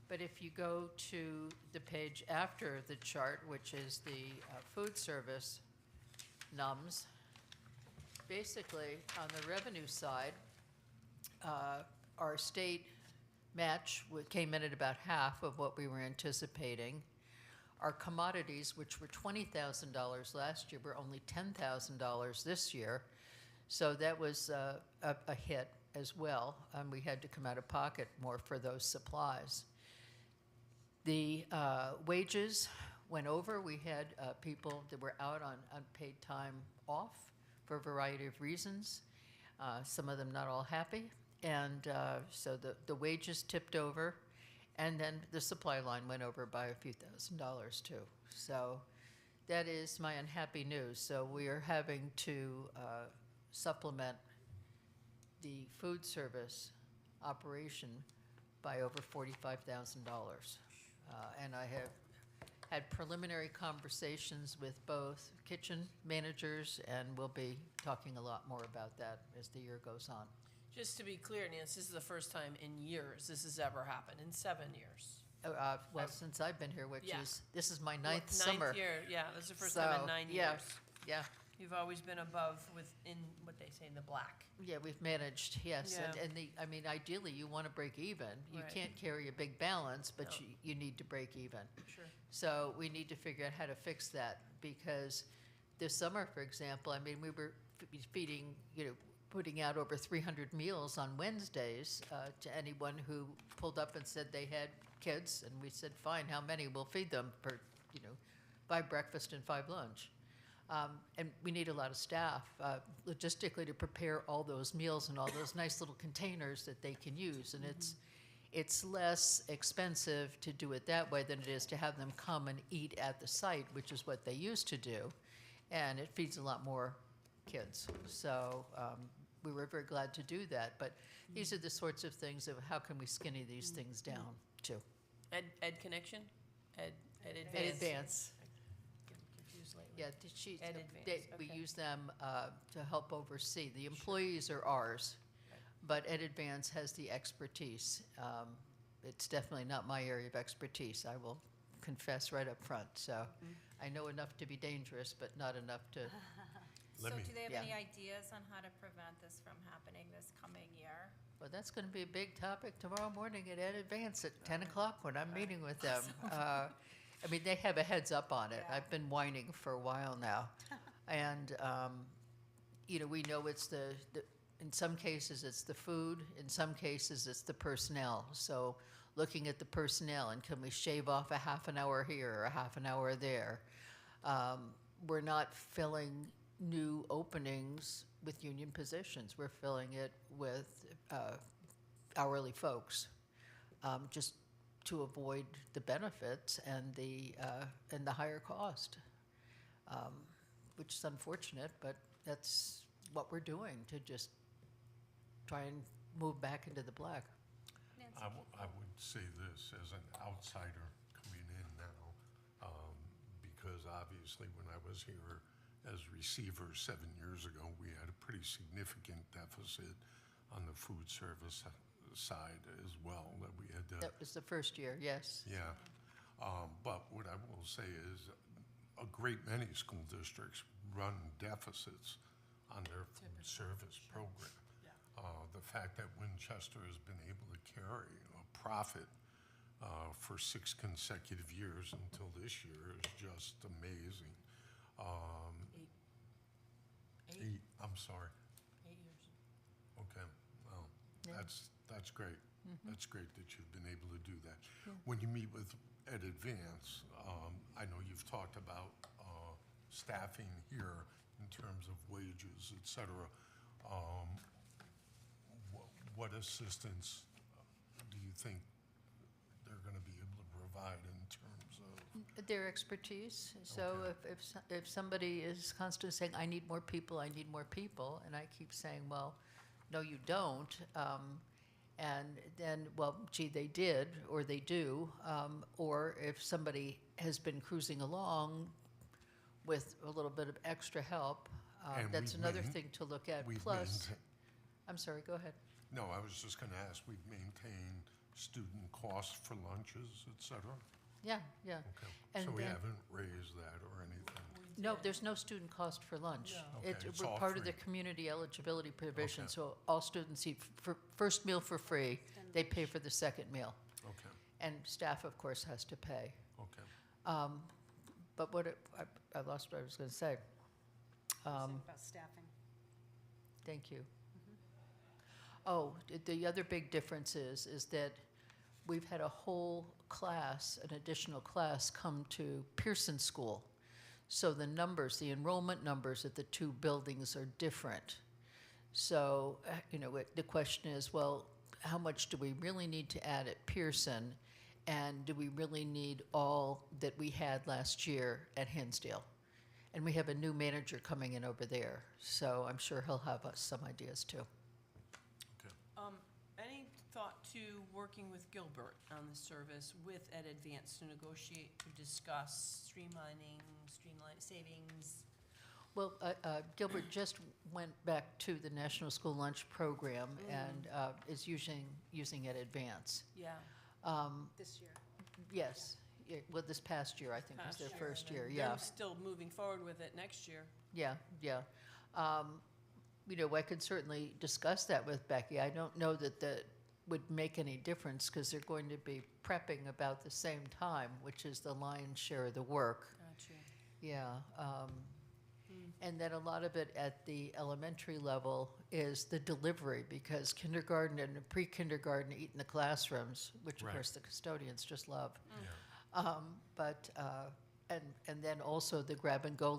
But if you go to the page after the chart, which is the food service NUMs, basically, on the revenue side, our state match came in at about half of what we were anticipating. Our commodities, which were $20,000 last year, were only $10,000 this year. So that was a hit as well, and we had to come out of pocket more for those supplies. The wages went over. We had people that were out on unpaid time off for a variety of reasons, some of them not all happy. And so the wages tipped over, and then the supply line went over by a few $1,000s too. So that is my unhappy news. So we are having to supplement the food service operation by over $45,000. And I have had preliminary conversations with both kitchen managers, and we'll be talking a lot more about that as the year goes on. just to be clear, Nancy, this is the first time in years this has ever happened, in 7 years. Well, since I've been here, which Yeah. is, this is my Well, ninth summer. Ninth year, yeah, this is the first time So, in 9 yeah. years. Yeah, You've always been above within, what they say, in the black. yeah, we've managed, yes. Yeah. And I mean, ideally, you want to break even. You Right. can't carry a big balance, but No. you need to break even. Sure. So we need to figure out how to fix that, because this summer, for example, I mean, we were feeding, putting out over 300 meals on Wednesdays to anyone who pulled up and said they had kids, and we said, fine, how many? We'll feed them for, 5 breakfast and 5 lunch. And we need a lot of staff, logistically, to prepare all those meals and all those nice little containers that they can use. And it's less expensive to do it that way than it is to have them come and eat at the site, which is what they used to do. And it feeds a lot more kids. So we were very glad to do that. But these are the sorts of things of how can we skinny these things down too. Ed Connection? Ed Advance? Ed Advance. Getting confused lately. Yeah, she, Ed Advance, we okay. use them to help oversee. The employees are ours, but Ed Advance has the expertise. It's definitely not my area of expertise, I will confess right up front. So Mm-hmm. I know enough to be dangerous, but not enough to, So Let me- do they have Yeah. any ideas on how to prevent this from happening this coming year? well, that's going to be a big topic tomorrow morning at Ed Advance at 10 o'clock when I'm meeting with them. I mean, they have a heads up on it. Yeah. I've been whining for a while now. And, we know it's in some cases it's the food, in some cases it's the personnel. So looking at the personnel, and can we shave off a half an hour here or a half an hour there? We're not filling new openings with union positions. We're filling it with hourly folks, just to avoid the benefits and the higher cost, which is unfortunate, but that's what we're doing to just try and move back into the black. I would say this as an outsider coming in now, because obviously when I was here as receiver 7 years ago, we had a pretty significant deficit on the food service side as well that we had to. That was the first year, yes. Yeah, but what I will say is a great many school districts run deficits on their food service program. The fact that Winchester has been able to carry a profit for 6 consecutive years until this year is just amazing. Eight, I'm sorry. 8 years. Okay, well, Yeah. that's great. That's great that you've been able to do that. When you meet with Ed Advance, I know you've talked about staffing here in terms of wages, et cetera. What assistance do you think they're going to be able to provide in terms of? Their expertise. So Okay. if somebody is constantly saying, I need more people, and I keep saying, well, no, you don't, and then, well, gee, they did, or they do, or if somebody has been cruising along with a little bit of extra help, And that's we've another main- thing to look at. we've Plus, maintain- I'm sorry, go ahead. No, I was just going to ask, we've maintained student costs for lunches, et cetera? Yeah, yeah. Okay, And so we then- haven't raised that or anything? No, there's no student cost for lunch. Okay, It- it's We're all part of the free. community eligibility provision, Okay. so all students eat for first meal for free. They pay for the second meal. Okay, And staff, of course, has to pay. okay. But I lost what I was going to say. About staffing. Thank you. Oh, the other big difference is that we've had a whole class, an additional class, come to Pearson School. So the numbers, the enrollment numbers at the two buildings are different. So, the question is, well, how much do we really need to add at Pearson? And do we really need all that we had last year at Hinsdale? And we have a new manager coming in over there, so I'm sure he'll have some ideas too. Any thought to working with Gilbert on the service with Ed Advance to negotiate, to discuss streamlining, savings? Well, Gilbert just went back to the National School Lunch Program and is using it Advance. Yeah. This year. Yes, well, this past year, I think was their Past first and year, then yeah. them still moving forward with it next year. Yeah, yeah. I could certainly discuss that with Becky. I don't know that would make any difference because they're going to be prepping about the same time, which is the lion's share of the work. Gotcha. Yeah. And then a lot of it at the elementary level is the delivery because kindergarten and pre-kindergarten eat in the classrooms, which of Right. course the custodians just love. Yeah. And then also the grab-and-go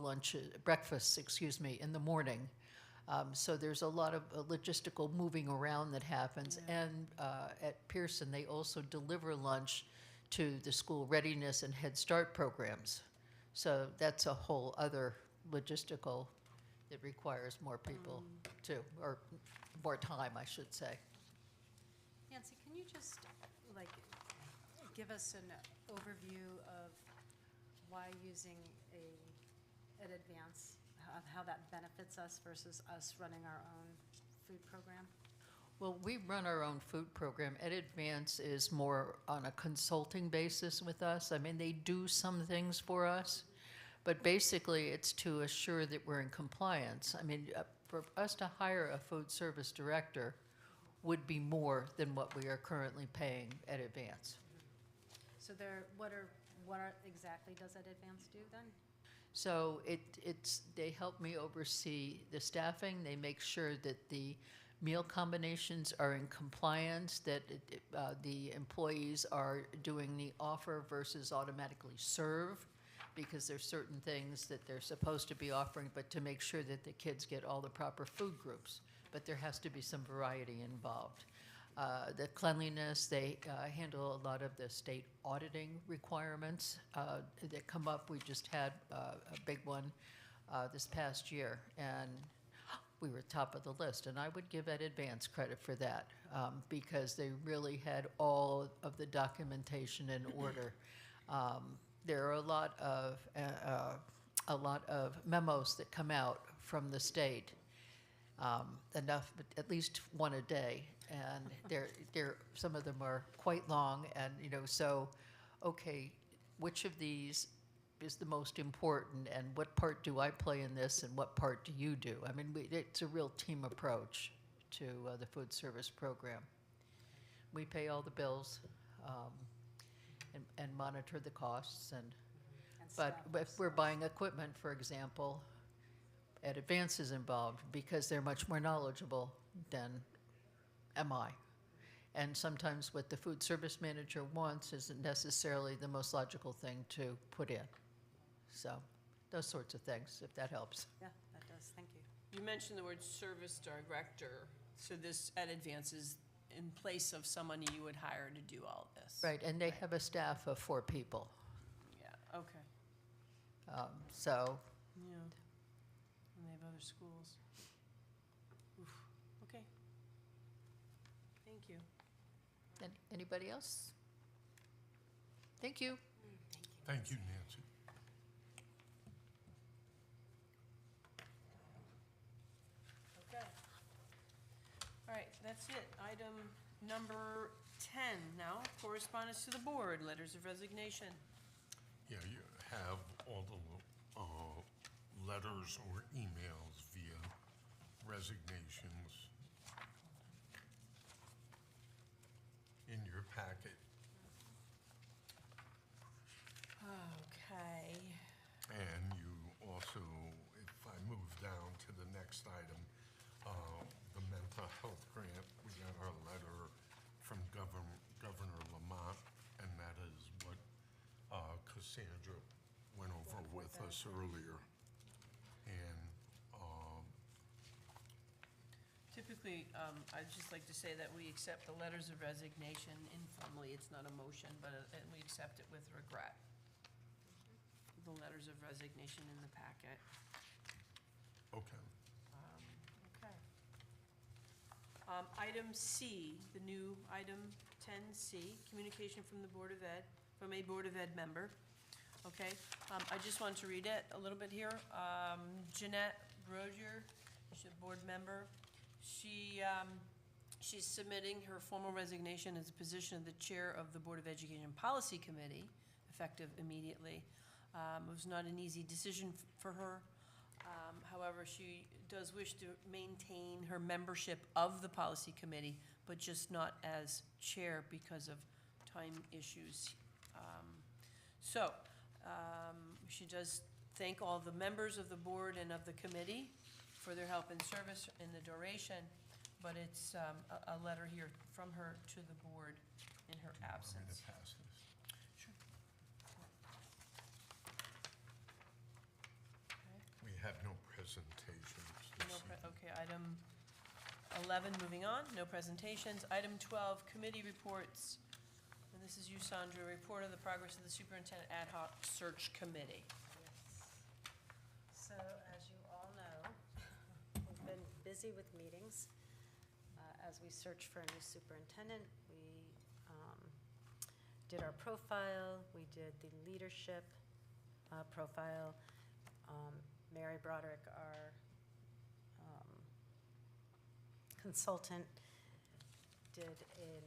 breakfasts, in the morning. So there's a lot of logistical moving around that happens. And at Pearson, they also deliver lunch to the school readiness and Head Start programs. So that's a whole other logistical that requires more people too, or more time, I should say. Nancy, can you just, give us an overview of why using an Advance, of how that benefits us versus us running our own food program? Well, we run our own food program. Ed Advance is more on a consulting basis with us. I mean, they do some things for us, but basically it's to assure that we're in compliance. I mean, for us to hire a food service director would be more than what we are currently paying Ed Advance. So what exactly does that Advance do then? So they help me oversee the staffing. They make sure that the meal combinations are in compliance, that the employees are doing the offer versus automatically serve, because there's certain things that they're supposed to be offering, but to make sure that the kids get all the proper food groups. But there has to be some variety involved. The cleanliness, they handle a lot of the state auditing requirements that come up. We just had a big one this past year, and we were top of the list. And I would give Ed Advance credit for that because they really had all of the documentation in order. There are a lot of memos that come out from the state, enough, but at least one a day, and some of them are quite long, and so, okay, which of these is the most important, and what part do I play in this, and what part do you do? I mean, it's a real team approach to the food service program. We pay all the bills and monitor the costs, but if we're buying equipment, for example, Ed Advance is involved because they're much more knowledgeable than am I. And sometimes what the food service manager wants isn't necessarily the most logical thing to put in. So those sorts of things, if that helps. Yeah, that does, thank you. You mentioned the word service director, so this Ed Advance is in place of someone you would hire to do all of this? Right, and they have a staff of 4 people. Yeah, okay, So, yeah. And they have other schools. Oof, okay. Thank you. anybody else? Thank you. Thank you, Nancy. Okay. All right, that's it. Item number 10 now, correspondence to the board, letters of resignation. Yeah, you have all the letters or emails via resignations in your packet. Okay. And you also, if I move down to the next item, the mental health grant, we got our letter from Governor Lamont, and that is what Cassandra went over with us earlier. And Typically, I'd just like to say that we accept the letters of resignation informally. It's not a motion, but and we accept it with regret. The letters of resignation in the packet. okay. Okay. Item C, the new item 10C, communication from the Board of Ed, from a Board of Ed member. Okay, I just want to read it a little bit here. Jeanette Brozier, she's a board member. She's submitting her formal resignation as the position of the chair of the Board of Education Policy Committee, effective immediately. It was not an easy decision for her. However, she does wish to maintain her membership of the policy committee, but just not as chair because of time issues. She does thank all the members of the board and of the committee for their help and service in the duration, but it's a letter here from her to the board in her I'm going absence. to pass this. Sure. We have no presentations this No evening. Okay, item 11, moving on, no presentations. Item 12, committee reports. And this is you, Sandra, report of the progress of the superintendent ad hoc search committee. So, as you all know, we've been busy with meetings. As we search for a new superintendent, we did our profile, we did the leadership profile. Mary Broderick, our consultant, did a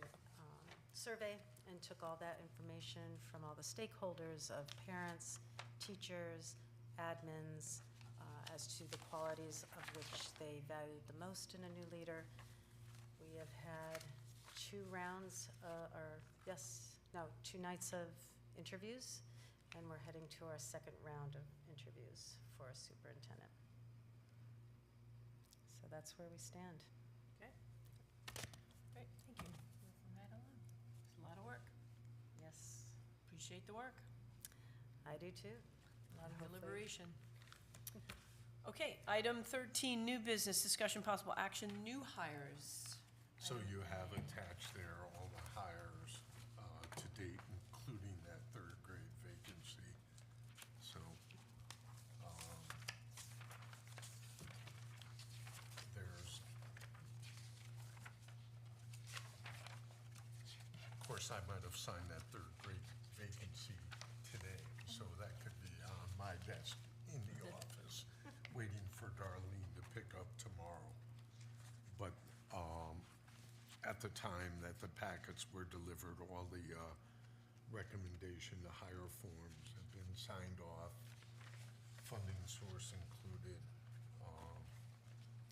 survey and took all that information from all the stakeholders of parents, teachers, admins, as to the qualities of which they valued the most in a new leader. We have had 2 nights of interviews, and we're heading to our 2nd round of interviews for a superintendent. So that's where we stand. Okay. Great, thank you. Moving right along. It's a lot of work. Yes, Appreciate the work. I do too. A lot of deliberation. Okay, item 13, new business, discussion possible action, new hires. So you have attached there all the hires to date, including that third grade vacancy. So there's, of course, I might have signed that third grade vacancy today, so that could be on my desk in the office, waiting for Darlene to pick up tomorrow. But at the time that the packets were delivered, all the recommendation to hire forms have been signed off, funding source included.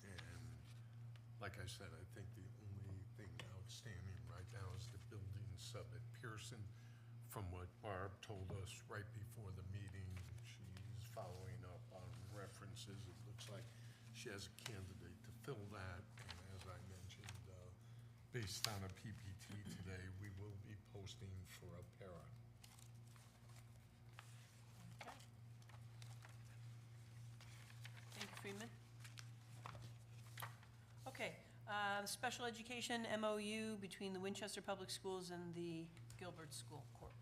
And like I said, I think the only thing outstanding right now is the building sub at Pearson. From what Barb told us right before the meeting, she's following up on references. It looks like she has a candidate to fill that. And as I mentioned, based on a PPT today, we will be posting for a para. Okay. Thank you, Freeman. Okay, special education MOU between the Winchester Public Schools and the Gilbert School Corp.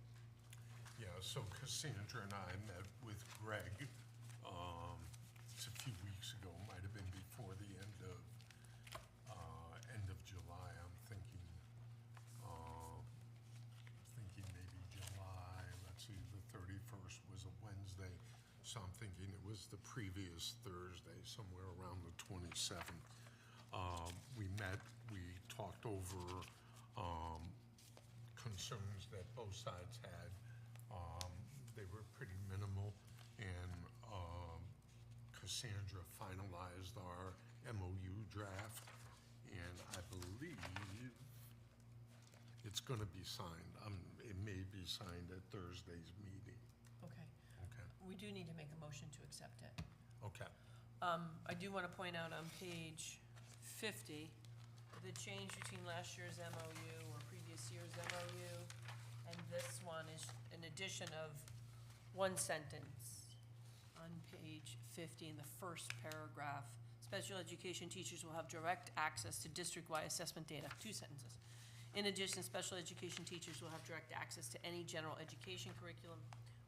Yeah, so Cassandra and I met with Greg, it's a few weeks ago, might have been before the end of July, I'm thinking maybe July, let's see, the 31st was a Wednesday, so I'm thinking it was the previous Thursday, somewhere around the 27th. We met, we talked over concerns that both sides had. They were pretty minimal, and Cassandra finalized our MOU draft, and I believe it's gonna be signed. It may be signed at Thursday's meeting. Okay, Okay, we do need to make a motion to accept it. okay. I do want to point out on page 50, the change between last year's MOU or previous year's MOU and this one is an addition of one sentence on page 50 in the first paragraph. Special education teachers will have direct access to district-wide assessment data, two sentences. In addition, special education teachers will have direct access to any general education curriculum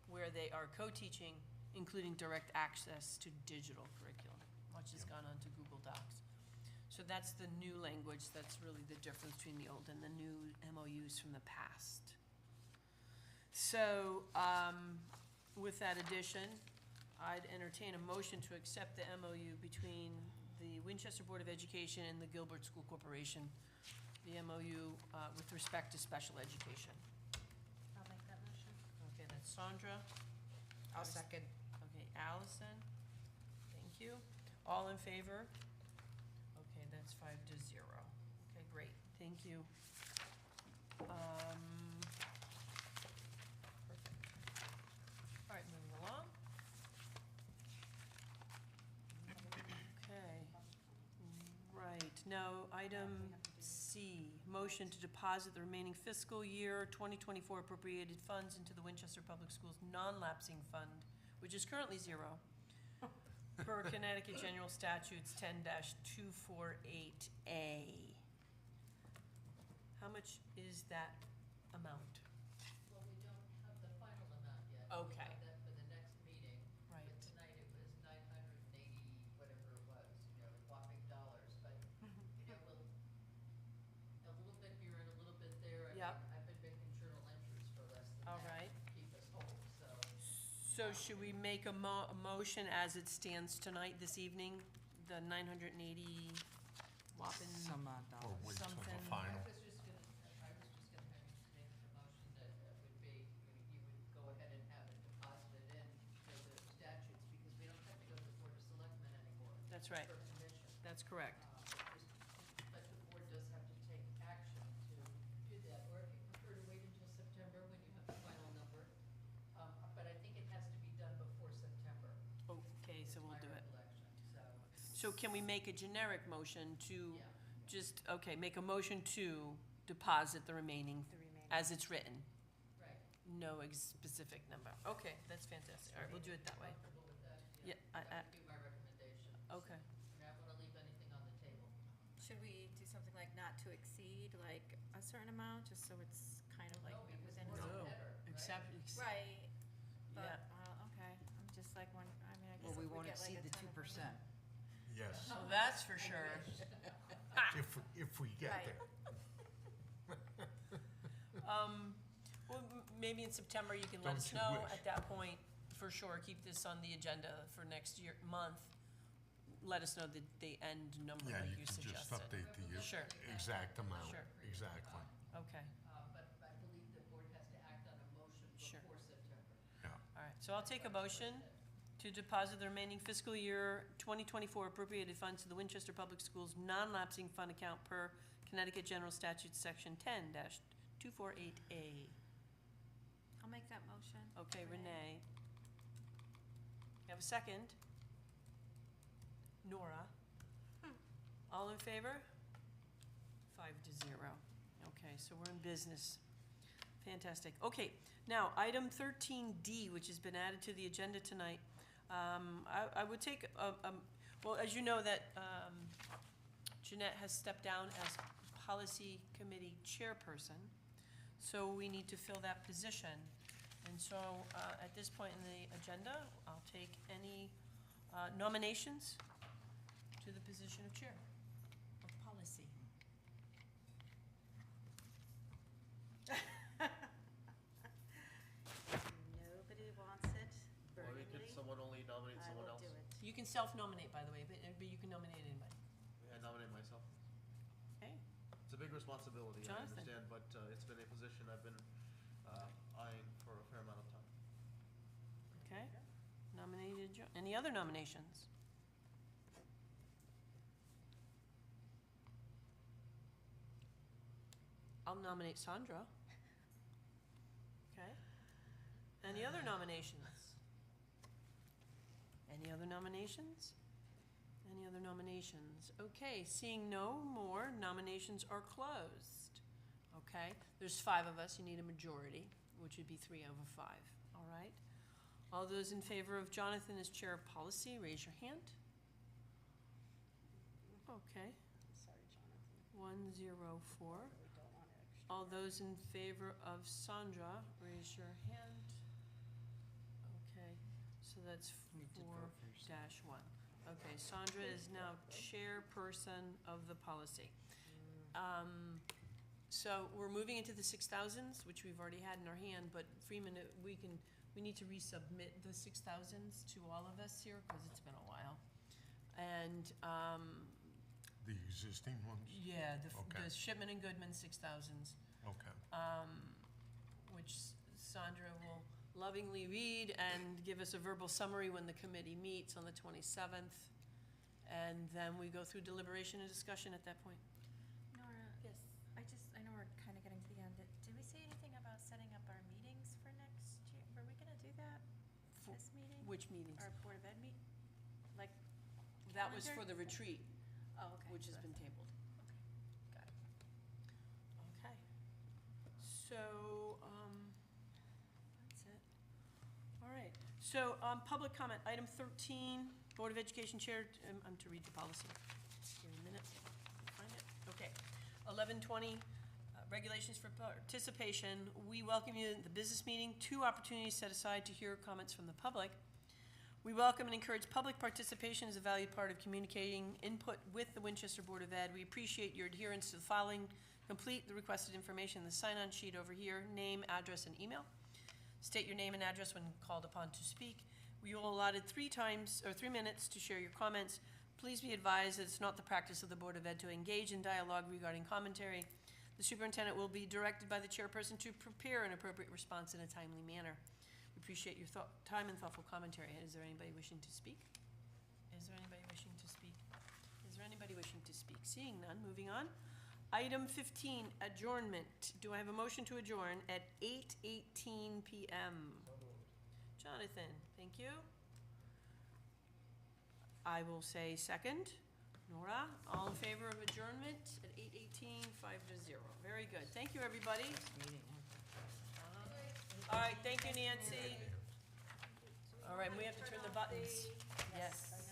where they are co-teaching, including direct access to digital curriculum. Much has gone on to Google Docs. So that's the new language, that's really the difference between the old and the new MOUs from the past. So, with that addition, I'd entertain a motion to accept the MOU between the Winchester Board of Education and the Gilbert School Corporation, the MOU with respect to special education. I'll make that motion. Okay, that's Sandra. I'll second. Okay, Allison, thank you. All in favor? Okay, that's 5-0. Okay, great, thank you. Perfect. All right, moving along. Okay, right, now, item C, motion to deposit the remaining fiscal year 2024 appropriated funds into the Winchester Public Schools non-lapsing fund, which is currently zero, per Connecticut General Statutes 10-248A. How much is that amount? Well, we don't have the final amount yet. Okay. We have that for the next meeting. Right. But tonight it was 980, whatever it was, whopping dollars, but, we'll, a little bit here and a little bit there. I Yep. mean, I've been making journal entries for less than All that right. to keep us whole, so. So should we make a motion as it stands tonight, this evening, the 980 whopping? Or wait till the Something. final. I was just gonna make the motion that would be, you would go ahead and have it deposited in to the statutes, because we don't have to go to the Board of Selectmen anymore. That's right. For commission. That's correct. But the board does have to take action to do that, or if you prefer to wait until September when you have the final number. But I think it has to be done before September. Okay, so is we'll my do it. recollection, so, So can we make a generic motion to yeah. just, okay, make a motion to deposit the remaining as it's written? Right. no specific number. Okay, that's fantastic. All right, we'll do it that way. Comfortable with that? Yeah, That would be my recommendation. Okay. I don't want to leave anything on the table. Should we do something like not to exceed, like a certain amount, just so it's kind of like No, because within? more No, the better, right? except, Right, but, yeah. Okay, I'm just like one, I mean, I guess Well, we if we won't get like exceed a the 10 2%. Yes, So that's for sure. if we get Right. there. Well, maybe in September you can let us Don't you know. wish? At that point, for sure, keep this on the agenda for next month. Let us know the end number Yeah, like you you can just suggested. update the Sure. exact amount. Sure. Exactly, Okay, But I believe the board has to act on a motion Sure. before September. yeah. all right. So I'll take a motion to deposit the remaining fiscal year 2024 appropriated funds to the Winchester Public Schools non-lapsing fund account per Connecticut General Statute, Section 10-248A. I'll make that motion. Okay, Renee. You have a second? Nora? All in favor? 5-0. Okay, so we're in business. Fantastic. Okay, now, item 13D, which has been added to the agenda tonight. I would take, well, as you know that Jeanette has stepped down as Policy Committee Chairperson, so we need to fill that position. And so, at this point in the agenda, I'll take any nominations to the position of Chair of Policy. Nobody wants it Or we could, burningly. someone only nominate I someone will else. do it. You can self-nominate, by the way, but you can nominate anybody. I nominate myself. Okay, It's a big responsibility, I Jonathan. understand, but it's been a position I've been eyeing for a fair amount of time. okay. Nominated, any other nominations? I'll nominate Sandra. Okay. Any other nominations? Any other nominations? Any other nominations? Okay, seeing no more, nominations are closed. Okay, there's 5 of us, you need a majority, which would be 3 over 5, all right? All those in favor of Jonathan as Chair of Policy, raise your hand. Okay, Sorry, Jonathan. 104. We don't want extra. All those in favor of Sandra, raise your hand. Okay, so that's Need to vote for yourself. 4-1. Okay, Sandra is now chairperson of the policy. So we're moving into the 6,000s, which we've already had in our hand, but Freeman, we need to resubmit the 6,000s to all of us here, because it's been a while. And, The existing ones? yeah, Okay. the Shipman and Goodman 6,000s. Okay. Which Sandra will lovingly read and give us a verbal summary when the committee meets on the 27th. And then we go through deliberation and discussion at that point. Nora, Yes. I know we're kind of getting to the end. Did we say anything about setting up our meetings for next year? Were we gonna do that For this meeting? which meetings? Our Board of Ed meet? Like, That was calendar? for the retreat, oh, okay. which has so been that's- tabled. Got it. Okay. So, that's it. All right. So, public comment, item 13, Board of Education Chair, I'm to read the policy. Give me a minute. Find it. Okay. 1120, regulations for participation. We welcome you to the business meeting. 2 opportunities set aside to hear comments from the public. We welcome and encourage public participation as a valued part of communicating input with the Winchester Board of Ed. We appreciate your adherence to the following. Complete the requested information in the sign-on sheet over here, name, address, and email. State your name and address when called upon to speak. We will allotted 3 minutes to share your comments. Please be advised that it's not the practice of the Board of Ed to engage in dialogue regarding commentary. The superintendent will be directed by the chairperson to prepare an appropriate response in a timely manner. We appreciate your time and thoughtful commentary. Is there anybody wishing to speak? Is there anybody wishing to speak? Is there anybody wishing to speak? Seeing none, moving on. Item 15, adjournment. Do I have a motion to adjourn at 8:18 PM? Jonathan, thank you. I will say second. Nora, all in favor of adjournment at 8:18, 5-0. Very good. Thank you, everybody. Meeting. Uh, All right, thank you, Nancy. All right, we have to turn the buttons. Yes.